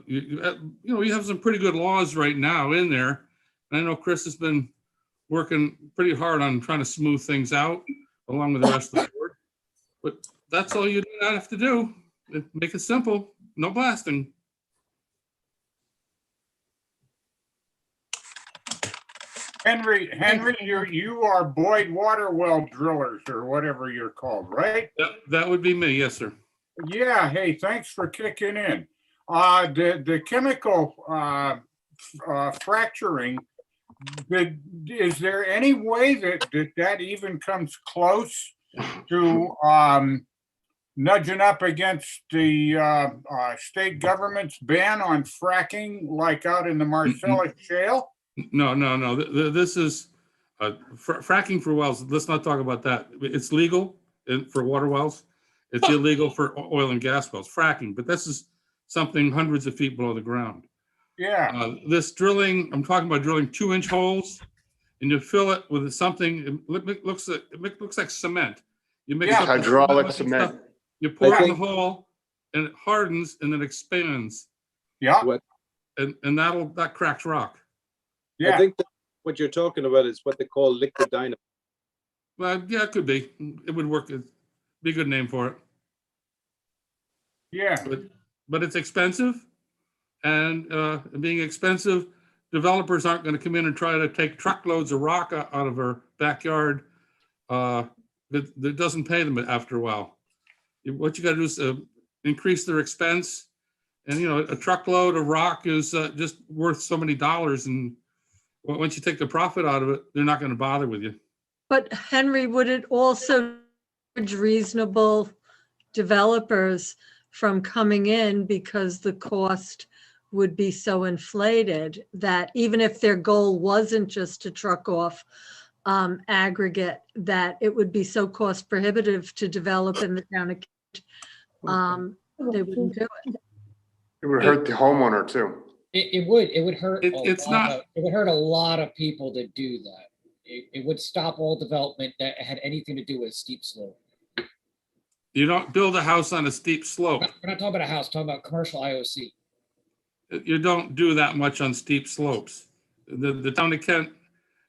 you have some pretty good laws right now in there. And I know Chris has been working pretty hard on trying to smooth things out along with the rest of the board. But that's all you have to do. Make it simple. No blasting. Henry, you are Boyd water well drillers or whatever you're called, right? That would be me. Yes, sir. Yeah. Hey, thanks for kicking in. The chemical fracturing, is there any way that even comes close to nudging up against the state government's ban on fracking, like out in the Marcellus Shale? No. This is fracking for wells. Let's not talk about that. It's legal for water wells. It's illegal for oil and gas wells, fracking, but this is something hundreds of feet below the ground. Yeah. This drilling, I'm talking about drilling 2-inch holes, and you fill it with something. It looks like cement. You mix up hydraulic cement. Stuff, you pour it in the hole, and it hardens, and it expands. Yeah. And that cracks rock. Yeah. I think that what you're talking about is what they call liquid dynamite. Well, yeah, it could be. It would work. It'd be a good name for it. Yeah. But it's expensive, and being expensive, developers aren't going to come in and try to take truckloads of rock out of our backyard. That doesn't pay them after a while. What you got to do is increase their expense, and a truckload of rock is just worth so many dollars, and once you take the profit out of it, they're not going to bother with you. But Henry, would it also discourage reasonable developers from coming in because the cost would be so inflated that even if their goal wasn't just to truck off aggregate, that it would be so cost prohibitive to develop in the town of Kent, they wouldn't do it. It would hurt the homeowner too. It would hurt. It's not. It would hurt a lot of people to do that. It would stop all development that had anything to do with steep slope. You don't build a house on a steep slope. We're not talking about a house, we're talking about commercial IOC. You don't do that much on steep slopes. The town of Kent,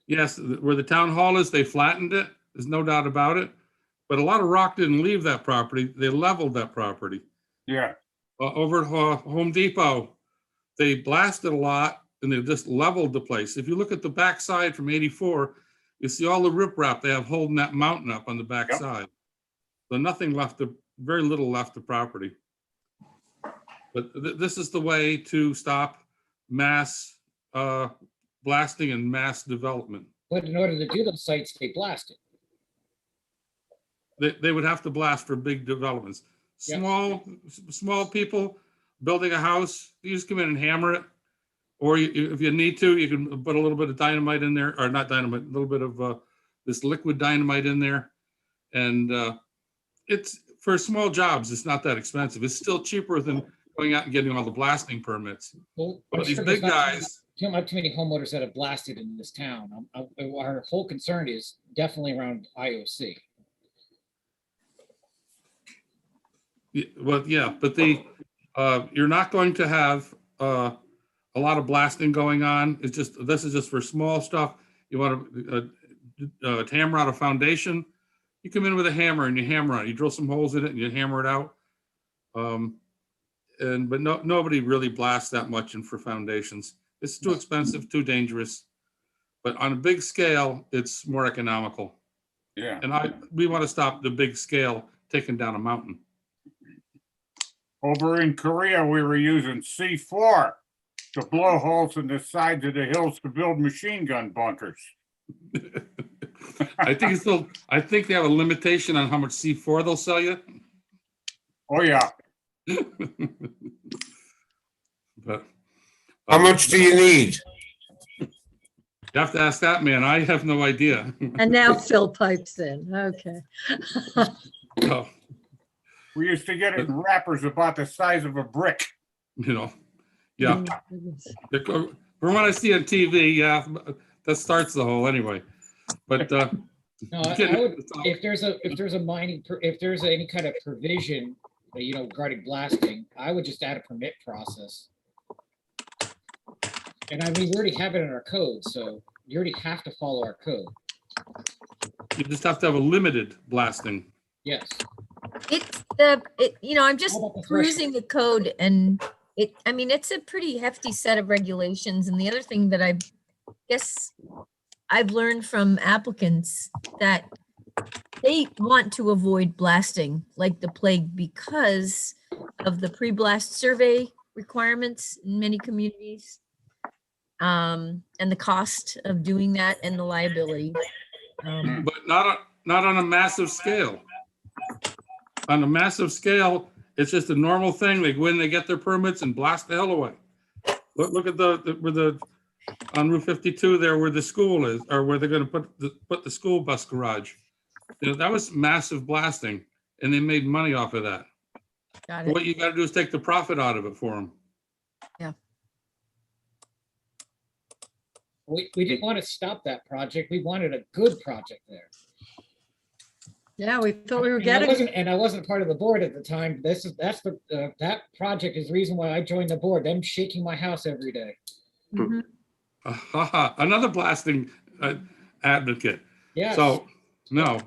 yes, where the town hall is, they flattened it. There's no doubt about it. But a lot of rock didn't leave that property. They leveled that property. Yeah. Over at Home Depot, they blasted a lot and they just leveled the place. If you look at the backside from 84, you see all the riprap they have holding that mountain up on the backside. So nothing left, very little left of property. But this is the way to stop mass blasting and mass development. But in order to do those sites, they blasted. They would have to blast for big developments. Yeah. Small people building a house, you just come in and hammer it. Or if you need to, you can put a little bit of dynamite in there, or not dynamite, a little bit of this liquid dynamite in there. And it's, for small jobs, it's not that expensive. It's still cheaper than going out and getting all the blasting permits. Well, But I'm these sure big there's guys, not too many homeowners that have blasted in this town. Our whole concern is definitely around IOC. well, yeah, but you're not going to have a lot of blasting going on. It's just, this is just for small stuff. You want to hammer out a foundation, you come in with a hammer and you hammer it. You drill some holes in it and you hammer it out. But nobody really blasts that much in for foundations. It's too expensive, too dangerous. But on a big scale, it's more economical. Yeah. And we want to stop the big scale taking down a mountain. Over in Korea, we were using C4 to blow holes in the sides of the hills to build machine gun bunkers. I think they have a limitation on how much C4 they'll sell you. Oh, yeah. But How much do you need? you have to ask that man. I have no idea. And now Phil pipes in. Okay. Oh, We used to get it in wrappers about the size of a brick. yeah. Oh, goodness. From what I see on TV, yeah, that starts the whole anyway. But No, I would, if there's any kind of provision, regarding blasting, I would just add a permit process. And I mean, we already have it in our code, so you already have to follow our code. you just have to have a limited blasting. Yes. I'm just How about the perusing the code and it's a pretty hefty set of regulations. And the other thing that I guess I've learned from applicants that they want to avoid blasting like the plague because of the pre-blast survey requirements in many communities. And the cost of doing that and the liability. But not on a massive scale. On a massive scale, it's just a normal thing. They go in, they get their permits and blast the hell away. Look at on Route 52 there where the school is, or where they're going to put the school bus garage. That was massive blasting, and they made money off of that. Got it. What you got to do is take the profit out of it for them. Yeah. We didn't want to stop that project. We wanted a good project there. Yeah, we thought we were And I wasn't part of the board at the time. That project is the reason why I joined the board. Them shaking my house every day. Mhm. Another blasting advocate. Yes. So, no,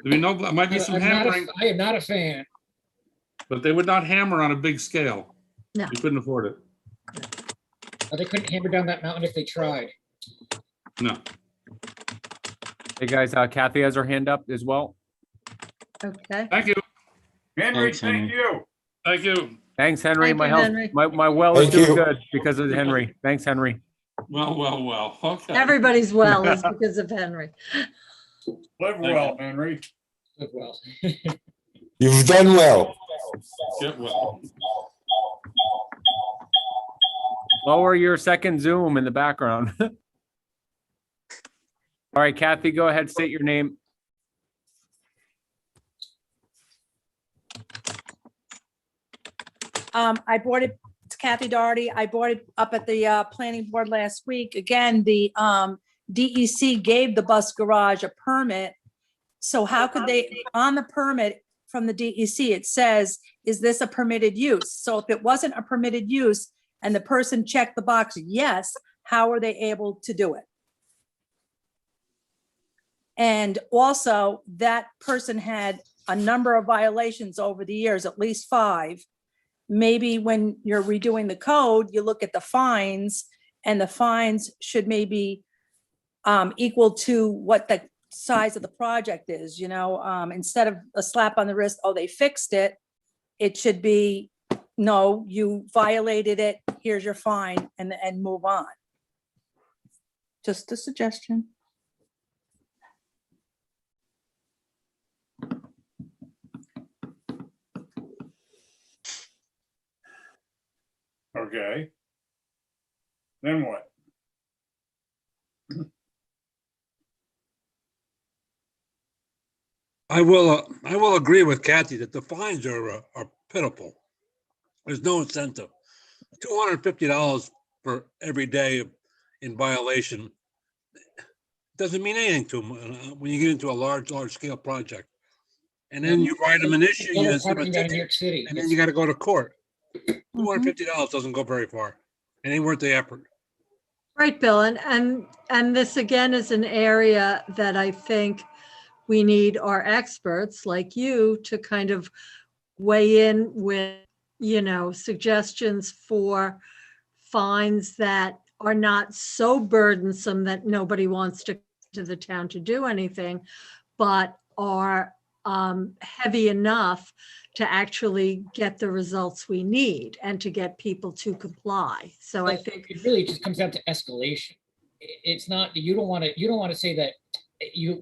might be some hammering, I am not a fan. but they would not hammer on a big scale. No. You couldn't afford it. But they couldn't hammer down that mountain if they tried. No. Hey, guys, Kathy has her hand up as well. Okay. Thank you. Henry, Thanks, thank Henry. you. Thank you. Thanks, Henry. Thank My you, health, Henry. my well is Thank doing you. good because of Henry. Thanks, Henry. Well. Okay. Everybody's well is because of Henry. Live well, Henry. Well, You've done well. Get well. Lower your second Zoom in the background. All right, Kathy, go ahead, state your name. I brought it, it's Kathy Doherty. I brought it up at the planning board last week. Again, the DEC gave the bus garage a permit. So how could they, on the permit from the DEC, it says, is this a permitted use? So if it wasn't a permitted use and the person checked the box, yes, how are they able to do it? And also that person had a number of violations over the years, at least 5. Maybe when you're redoing the code, you look at the fines and the fines should maybe equal to what the size of the project is, instead of a slap on the wrist, oh, they fixed it. It should be, no, you violated it, here's your fine, and move on. Just a suggestion. Okay. Then what? I will agree with Kathy that the fines are pitiful. There's no incentive. $250 for every day in violation doesn't mean anything to them when you get into a large scale project. And then you write them an issue, you Double give them a parking down in New ticket, York City. and then you got to go to court. $250 doesn't go very far. It ain't worth the effort. Right, Bill, and this again is an area that I think we need our experts like you to kind of weigh in with, suggestions for fines that are not so burdensome that nobody wants to the town to do anything, but are heavy enough to actually get the results we need and to get people to comply. So I think it really just comes down to escalation. It's not, you don't want to say that you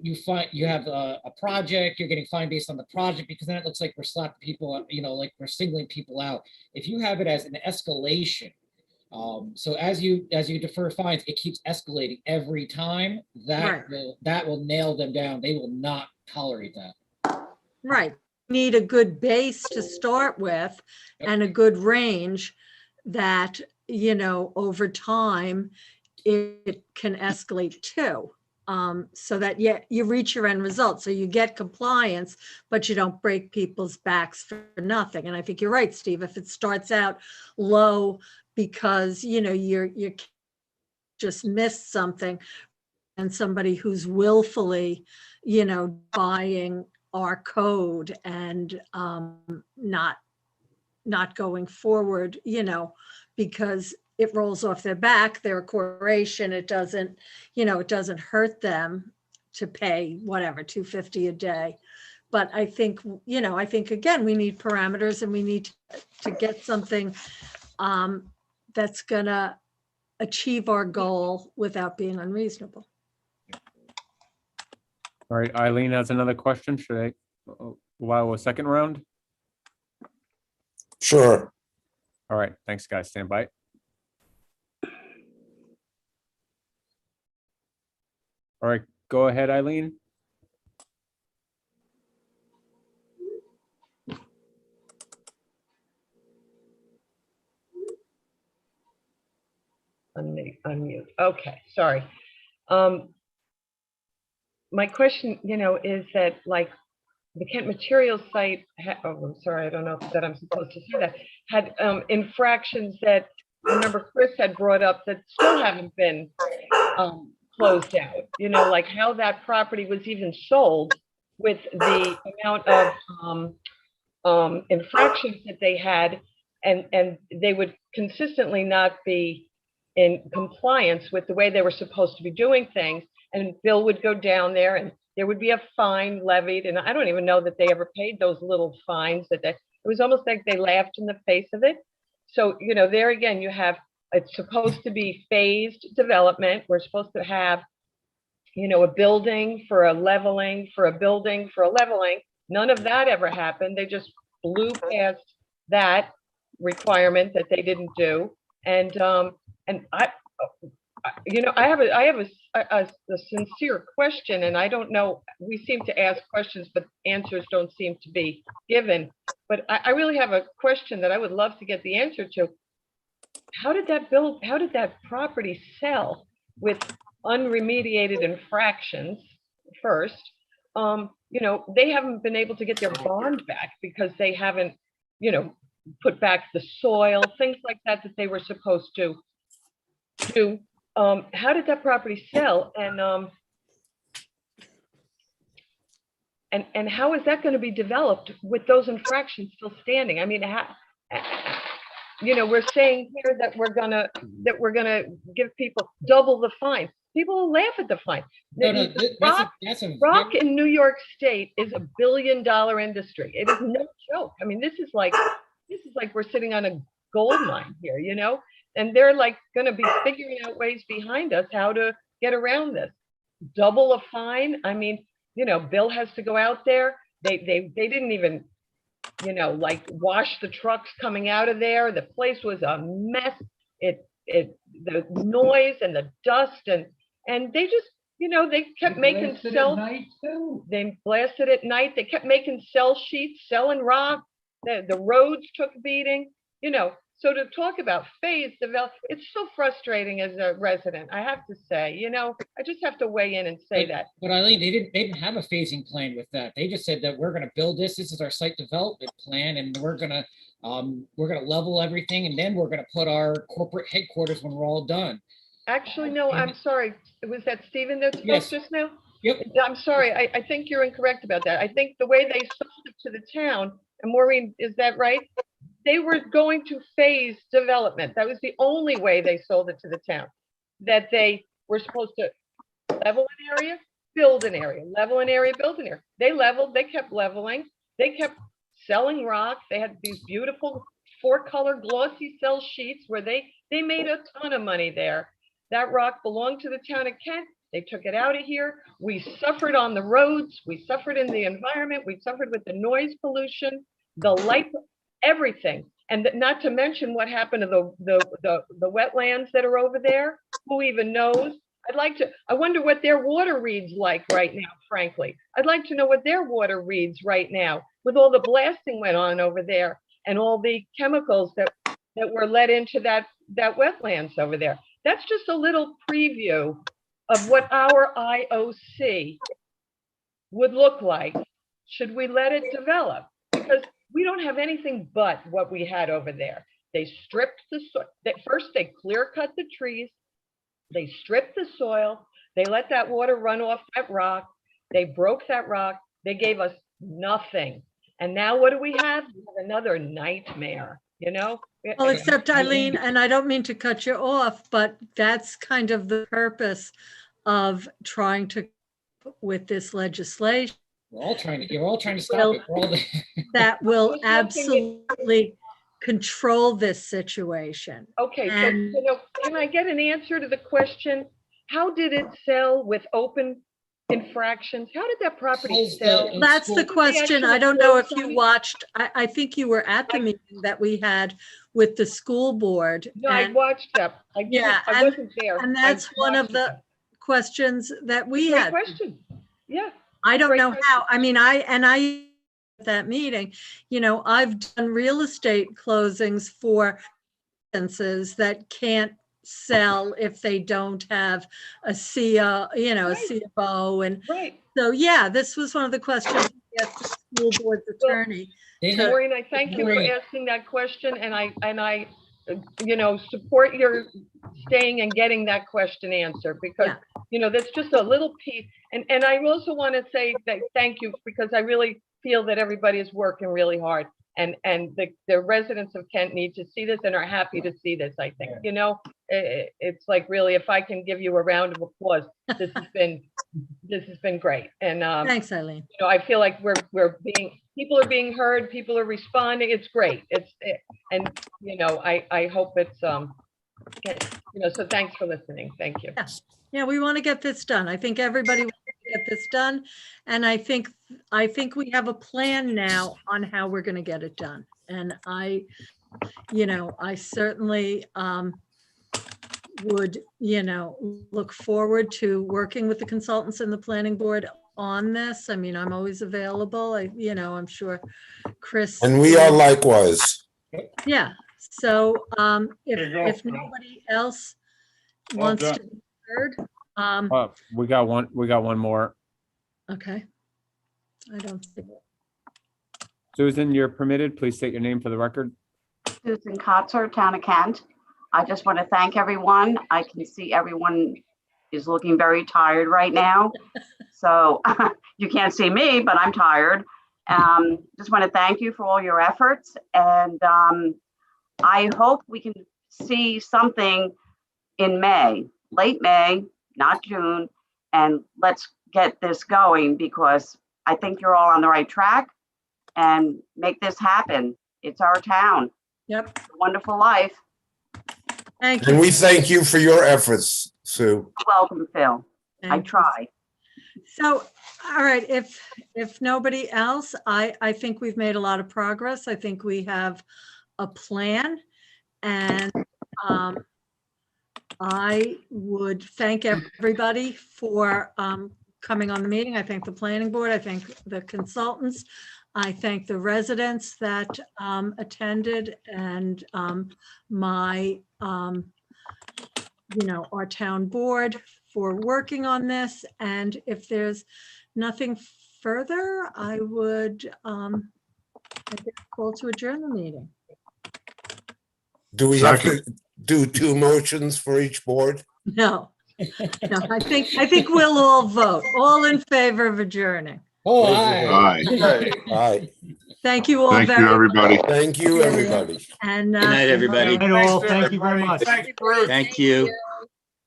have a project, you're getting fined based on the project, because then it looks like we're slapping people, like we're singling people out. If you have it as an escalation, so as you defer fines, it keeps escalating every time. That will nail them down. They will not tolerate that. Right. Need a good base to start with and a good range that, over time it can escalate to, so that you reach your end result. So you get compliance, but you don't break people's backs for nothing. And I think you're right, Steve, if it starts out low because, you just missed something, and somebody who's willfully, buying our code and not going forward, because it rolls off their back, they're a corporation, it doesn't hurt them to pay whatever, $250 a day. But I think, again, we need parameters, and we need to get something that's gonna achieve our goal without being unreasonable. All right, Eileen has another question. Should I allow a second round? Sure. All right, thanks, guys. Stand by. All right, go ahead, Eileen. Unmute. Okay, sorry. My question, is that like the Kent Materials site, I'm sorry, I don't know that I'm supposed to say that, had infractions that, remember Chris had brought up that still haven't been closed out, like how that property was even sold with the amount of infractions that they had, and they would consistently not be in compliance with the way they were supposed to be doing things. And Bill would go down there and there would be a fine levied. And I don't even know that they ever paid those little fines it was almost like they laughed in the face of it. So, there again, you have, it's supposed to be phased development. We're supposed to have, a building for a leveling, for a building for a leveling. None of that ever happened. They just blew past that requirement that they didn't do. And I have a sincere question, and I don't know, we seem to ask questions, but answers don't seem to be given. But I really have a question that I would love to get the answer to. How did that property sell with unremediated infractions first? They haven't been able to get their bond back because they haven't, put back the soil, things like that they were supposed to do. How did that property sell? And how is that going to be developed with those infractions still standing? I mean, we're saying here that we're gonna give people double the fine. People will laugh at the fine. No, Rock in New York State is $1 billion industry. It is no joke. I mean, this is like we're sitting on a gold mine here, and they're like going to be figuring out ways behind us how to get around this? Double a fine? I mean, Bill has to go out there. They didn't even, like wash the trucks coming out of there. The place was a mess. The noise and the dust and they just, they kept making they blasted at night. They kept making cell sheets, selling rock. The roads took a beating, So to talk about phase develop, it's so frustrating as a resident, I have to say, I just have to weigh in and say that. But Eileen, they didn't have a phasing plan with that. They just said that we're gonna build this. This is our site development plan, and we're gonna level everything, and then we're gonna put our corporate headquarters when we're all done. Actually, no, I'm sorry. Was that Stephen that spoke Yes. just now? Yep. I'm sorry. I think you're incorrect about that. I think the way they sold it to the town, and Maureen, is that right? They were going to phase development. That was the only way they sold it to the town. That they were supposed to level an area, build an area, level an area, build an area. They leveled, they kept leveling, they kept selling rock. They had these beautiful 4-color glossy cell sheets where they made a ton of money there. That rock belonged to the town of Kent. They took it out of here. We suffered on the roads. We suffered in the environment. We suffered with the noise pollution, the light, everything. And not to mention what happened to the wetlands that are over there. Who even knows? I wonder what their water reads like right now, frankly. I'd like to know what their water reads right now with all the blasting went on over there and all the chemicals that were let into that wetlands over there. That's just a little preview of what our IOC would look like should we let it develop, because we don't have anything but what we had over there. They stripped the soil. First, they clear cut the trees. They stripped the soil. They let that water run off that rock. They broke that rock. They gave us nothing. And now what do we have? We have another nightmare, Well, except Eileen, and I don't mean to cut you off, but that's kind of the purpose of trying to with this legislation. You're all trying to stop it. We're all That will absolutely control this situation. Okay, And- so can I get an answer to the question? How did it sell with open infractions? How did that property sell? That's the question. I don't know if you watched, I think you were at the meeting that we had with the school board. No, I and- watched that. I wasn't there. And that's one of the questions that we Great had. question. Yeah. I don't Great know question. how, I at that meeting, I've done real estate closings for instances that can't sell if they don't have a CFO, a CFO. And Right. so, yeah, this was one of the questions we asked the school board's attorney. Maureen, I thank you for asking that question, and I support your staying and getting that question answered, because, that's just a little piece. And I also want to say that thank you, because I really feel that everybody is working really hard, and the residents of Kent need to see this and are happy to see this, I think. It's like, really, if I can give you a round of applause, this has been great. And Thanks, Eileen. I feel like people are being heard, people are responding. It's great. I hope it's so thanks for listening. Thank you. Yeah, we want to get this done. I think everybody wants to get this done. And I think we have a plan now on how we're going to get it done. And I certainly would, look forward to working with the consultants and the planning board on this. I mean, I'm always available. I'm sure Chris. And we are likewise. Yeah. So There you go, if Phil. nobody else Well wants to done. be heard, We got one more. okay. I don't see it. Susan, you're permitted. Please state your name for the record. Susan Kotzer, Town of Kent. I just want to thank everyone. I can see everyone is looking very tired right now. So you can't see me, but I'm tired. Just want to thank you for all your efforts. And I hope we can see something in May, late May, not June. And let's get this going, because I think you're all on the right track, and make this happen. It's our town. Yep. It's a wonderful life. Thank you. And we thank you for your efforts, Sue. Welcome, Phil. I Thank you. tried. So, all right, if nobody else, I think we've made a lot of progress. I think we have a plan. And I would thank everybody for coming on the meeting. I thank the planning board. I thank the consultants. I thank the residents that attended and my, our town board for working on this. And if there's nothing further, I would call to adjourn the meeting. Do we have to do 2 motions for each board? No, no, I think we'll all vote, all in favor of adjourning. Oh, Aye. Aye. Thank you all Thank you, very everybody. Thank you, everybody. And Good night, everybody. Good night, all. Thank you very much. Thanks, Bruce. Thank you.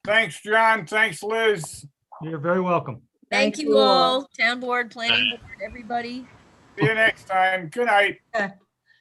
Thanks, John. Thanks, Liz. You're very welcome. Thank you all, town board, planning board, everybody. See you next time. Good night. Okay.